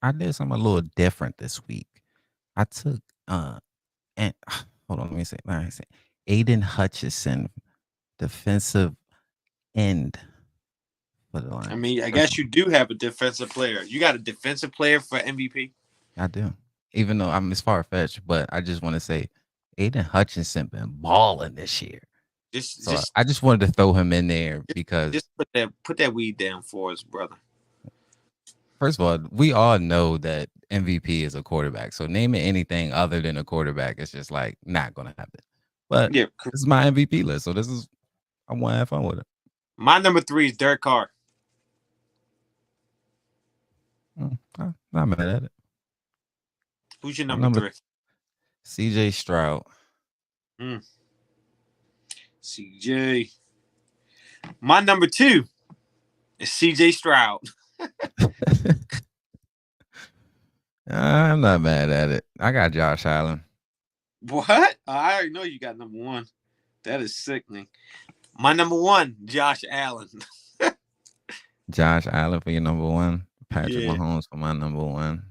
[SPEAKER 1] I did something a little different this week. I took and hold on, let me say. Aiden Hutchinson, defensive end for the
[SPEAKER 2] I
[SPEAKER 1] Lions.
[SPEAKER 2] mean, I guess you do have a defensive player. You got a defensive player for MVP.
[SPEAKER 1] I do. Even though it's far fetched, but I just want to say Aiden Hutchinson been balling this year.
[SPEAKER 2] Just,
[SPEAKER 1] So
[SPEAKER 2] just,
[SPEAKER 1] I just wanted to throw him in there because
[SPEAKER 2] just put that weed down for us, brother.
[SPEAKER 1] first of all, we all know that MVP is a quarterback. So naming anything other than a quarterback is just like not gonna happen. But
[SPEAKER 2] Yeah,
[SPEAKER 1] this is my MVP list, so I want to have fun with it.
[SPEAKER 2] my number 3 is Derek Carr.
[SPEAKER 1] I'm not mad at it.
[SPEAKER 2] Who's your
[SPEAKER 1] My
[SPEAKER 2] number
[SPEAKER 1] number
[SPEAKER 2] 3?
[SPEAKER 1] CJ Stroud.
[SPEAKER 2] CJ. My number 2 is CJ Stroud.
[SPEAKER 1] I'm not mad at it. I got Josh Allen.
[SPEAKER 2] What? I already know you got number 1. That is sickening. My number 1, Josh Allen.
[SPEAKER 1] Josh Allen for your number 1. Patrick
[SPEAKER 2] Yeah.
[SPEAKER 1] Mahomes for my number 1.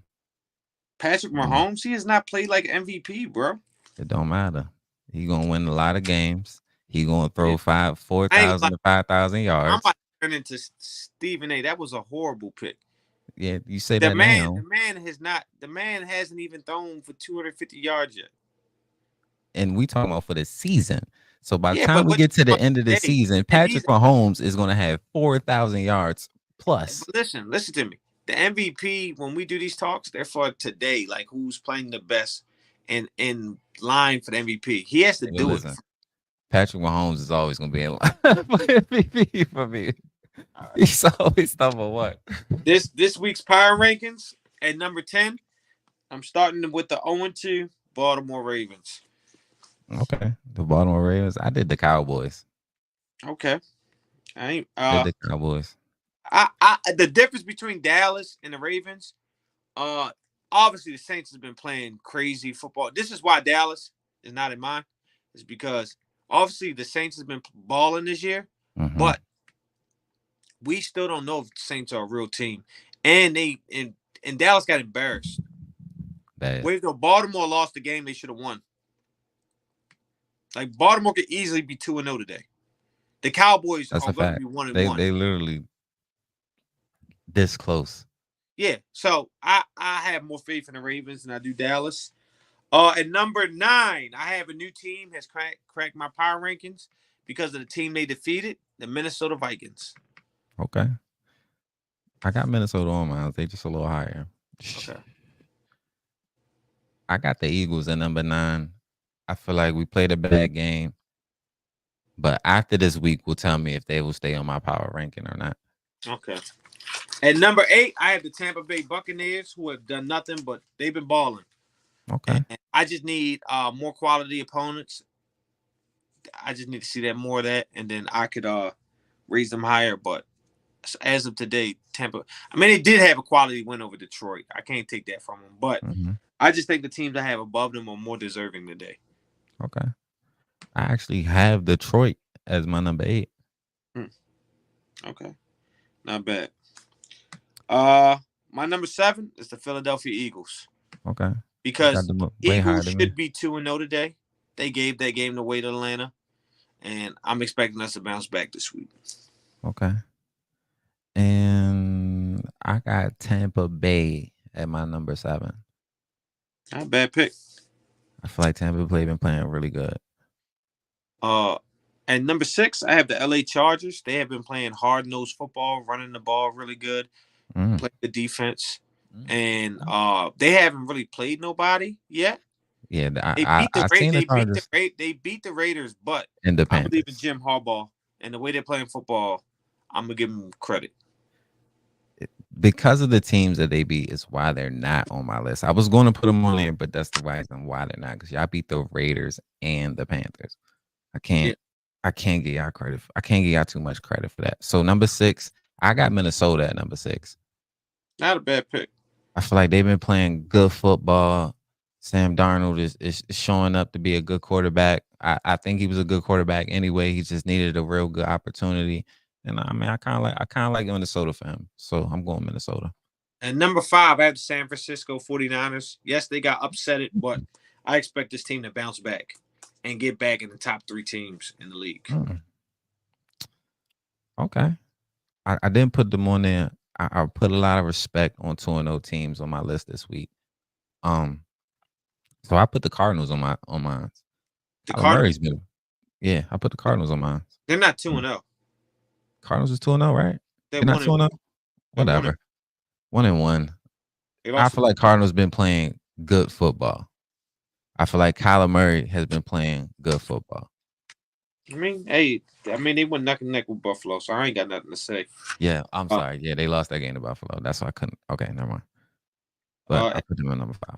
[SPEAKER 2] Patrick Mahomes, he has not played like MVP, bro.
[SPEAKER 1] It don't matter. He gonna win a lot of games. He gonna throw 4,000 to 5,000
[SPEAKER 2] I'm
[SPEAKER 1] yards.
[SPEAKER 2] about to turn into Stephen A. That was a horrible pick.
[SPEAKER 1] Yeah, you say
[SPEAKER 2] The
[SPEAKER 1] that
[SPEAKER 2] man,
[SPEAKER 1] now.
[SPEAKER 2] the man hasn't even thrown for 250 yards yet.
[SPEAKER 1] And we talking about for the season. So by the
[SPEAKER 2] Yeah,
[SPEAKER 1] time
[SPEAKER 2] but
[SPEAKER 1] we
[SPEAKER 2] what you
[SPEAKER 1] get to the
[SPEAKER 2] talking
[SPEAKER 1] end of the
[SPEAKER 2] today?
[SPEAKER 1] season,
[SPEAKER 2] And
[SPEAKER 1] Patrick Mahomes is gonna have 4,000 yards plus.
[SPEAKER 2] listen to me. The MVP, when we do these talks, they're for today. Like who's playing the best and in line for the MVP. He has to
[SPEAKER 1] Hey,
[SPEAKER 2] do
[SPEAKER 1] listen,
[SPEAKER 2] it.
[SPEAKER 1] Patrick Mahomes is always gonna be in line for MVP for me. He's always number 1.
[SPEAKER 2] This week's power rankings. At number 10, I'm starting with the 0-2 Baltimore Ravens.
[SPEAKER 1] Okay. The Baltimore Ravens. I did the Cowboys.
[SPEAKER 2] Okay. I ain't
[SPEAKER 1] Did the Cowboys.
[SPEAKER 2] the difference between Dallas and the Ravens, uh obviously the Saints has been playing crazy football. This is why Dallas is not in mine. Is because obviously the Saints has been balling this year,
[SPEAKER 1] Mm-hmm.
[SPEAKER 2] but we still don't know if the Saints are a real team. And and Dallas got embarrassed.
[SPEAKER 1] Bad.
[SPEAKER 2] Wait till Baltimore lost the game they should have won. Like Baltimore could easily be 2-0 today. The Cowboys
[SPEAKER 1] That's
[SPEAKER 2] are
[SPEAKER 1] a
[SPEAKER 2] going to
[SPEAKER 1] fact.
[SPEAKER 2] be 1-1.
[SPEAKER 1] They literally this close.
[SPEAKER 2] Yeah, so I have more faith in the Ravens than I do Dallas. At number 9, I have a new team has cracked my power rankings because of the team they defeated, the Minnesota Vikings.
[SPEAKER 1] Okay. I got Minnesota on mine. They just a little higher.
[SPEAKER 2] Okay.
[SPEAKER 1] I got the Eagles at number 9. I feel like we played a bad game. But after this week will tell me if they will stay on my power ranking or not.
[SPEAKER 2] Okay. At number 8, I have the Tampa Bay Buccaneers, who have done nothing, but they've been balling.
[SPEAKER 1] Okay.
[SPEAKER 2] And I just need more quality opponents. I just need to see that more of that, and then I could raise them higher. But as of today, Tampa, I mean, they did have a quality win over Detroit. I can't take that from them. But I just think the teams I have above them are more deserving today.
[SPEAKER 1] Okay. I actually have Detroit as my number 8.
[SPEAKER 2] Okay. Not bad. My number 7 is the Philadelphia Eagles.
[SPEAKER 1] Okay.
[SPEAKER 2] Because Eagles should be 2-0 today. They gave that game away to Atlanta. And I'm expecting us to bounce back this week.
[SPEAKER 1] Okay. And I got Tampa Bay at my number 7.
[SPEAKER 2] Not a bad pick.
[SPEAKER 1] I feel like Tampa Bay been playing really good.
[SPEAKER 2] And number 6, I have the LA Chargers. They have been playing hard-nosed football, running the ball really good, playing the defense. And they haven't really played nobody yet.
[SPEAKER 1] Yeah, they
[SPEAKER 2] beat the Raiders, but
[SPEAKER 1] and the
[SPEAKER 2] I believe in Jim Harbaugh and the way they're playing football. I'm gonna give them credit.
[SPEAKER 1] Because of the teams that they beat is why they're not on my list. I was going to put them on there, but that's the reason why they're not. Because y'all beat the Raiders and the Panthers. I can't give y'all credit. I can't give y'all too much credit for that. So number 6, I got Minnesota at number 6.
[SPEAKER 2] Not a bad pick.
[SPEAKER 1] I feel like they've been playing good football. Sam Darnold is showing up to be a good quarterback. I think he was a good quarterback anyway. He just needed a real good opportunity. And I mean, I kind of like Minnesota for him. So I'm going Minnesota.
[SPEAKER 2] And number 5, I have the San Francisco 49ers. Yes, they got upset, but I expect this team to bounce back and get back in the top 3 teams in the league.
[SPEAKER 1] Okay. I didn't put them on there. I put a lot of respect on 2-0 teams on my list this week. So I put the Cardinals on mine.
[SPEAKER 2] The Cardinals.
[SPEAKER 1] Yeah, I put the Cardinals on mine.
[SPEAKER 2] They're not 2-0.
[SPEAKER 1] Cardinals is 2-0, right?
[SPEAKER 2] They're not 2-0.
[SPEAKER 1] Whatever. 1-1. I feel like Cardinals been playing good football. I feel like Kyler Murray has been playing good football.
[SPEAKER 2] I mean, they went neck and neck with Buffalo, so I ain't got nothing to say.
[SPEAKER 1] Yeah, I'm sorry. Yeah, they lost that game to Buffalo. That's why I couldn't. Okay, never mind. But I put them in number 5.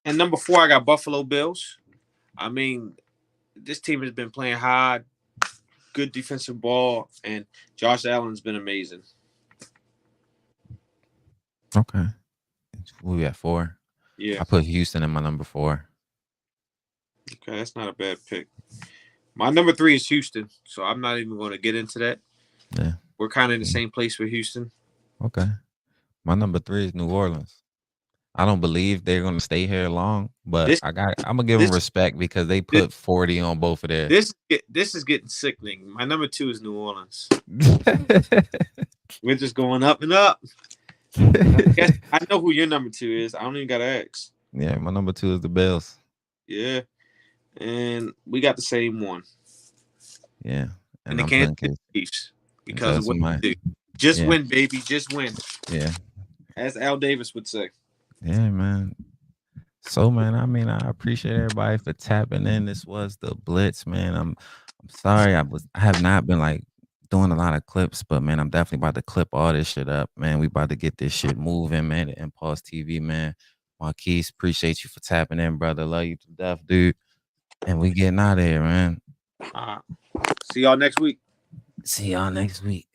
[SPEAKER 2] And number 4, I got Buffalo Bills. I mean, this team has been playing hard, good defensive ball, and Josh Allen's been amazing.
[SPEAKER 1] Okay. We at 4.
[SPEAKER 2] Yeah.
[SPEAKER 1] I put Houston in my number 4.
[SPEAKER 2] Okay, that's not a bad pick. My number 3 is Houston, so I'm not even going to get into that.
[SPEAKER 1] Yeah.
[SPEAKER 2] We're kind of in the same place with Houston.
[SPEAKER 1] Okay. My number 3 is New Orleans. I don't believe they're going to stay here long, but I'm going to give them respect because they put 40 on both of their.
[SPEAKER 2] This is getting sickening. My number 2 is New Orleans. We're just going up and up. I know who your number 2 is. I don't even got to ask.
[SPEAKER 1] Yeah, my number 2 is the Bills.
[SPEAKER 2] Yeah. And we got the same one.
[SPEAKER 1] Yeah.
[SPEAKER 2] And the Kansas City Chiefs. Because of what they do. Just win, baby. Just win.
[SPEAKER 1] Yeah.
[SPEAKER 2] As Al Davis would say.
[SPEAKER 1] Yeah, man. So, man, I mean, I appreciate everybody for tapping in. This was the Blitz, man. I'm sorry. I have not been like doing a lot of clips, but man, I'm definitely about to clip all this shit up, man. We about to get this shit moving, man. The Impulse TV, man. Marquis, appreciate you for tapping in, brother. Love you to death, dude. And we getting out of here, man.
[SPEAKER 2] See y'all next week.
[SPEAKER 1] See y'all next week.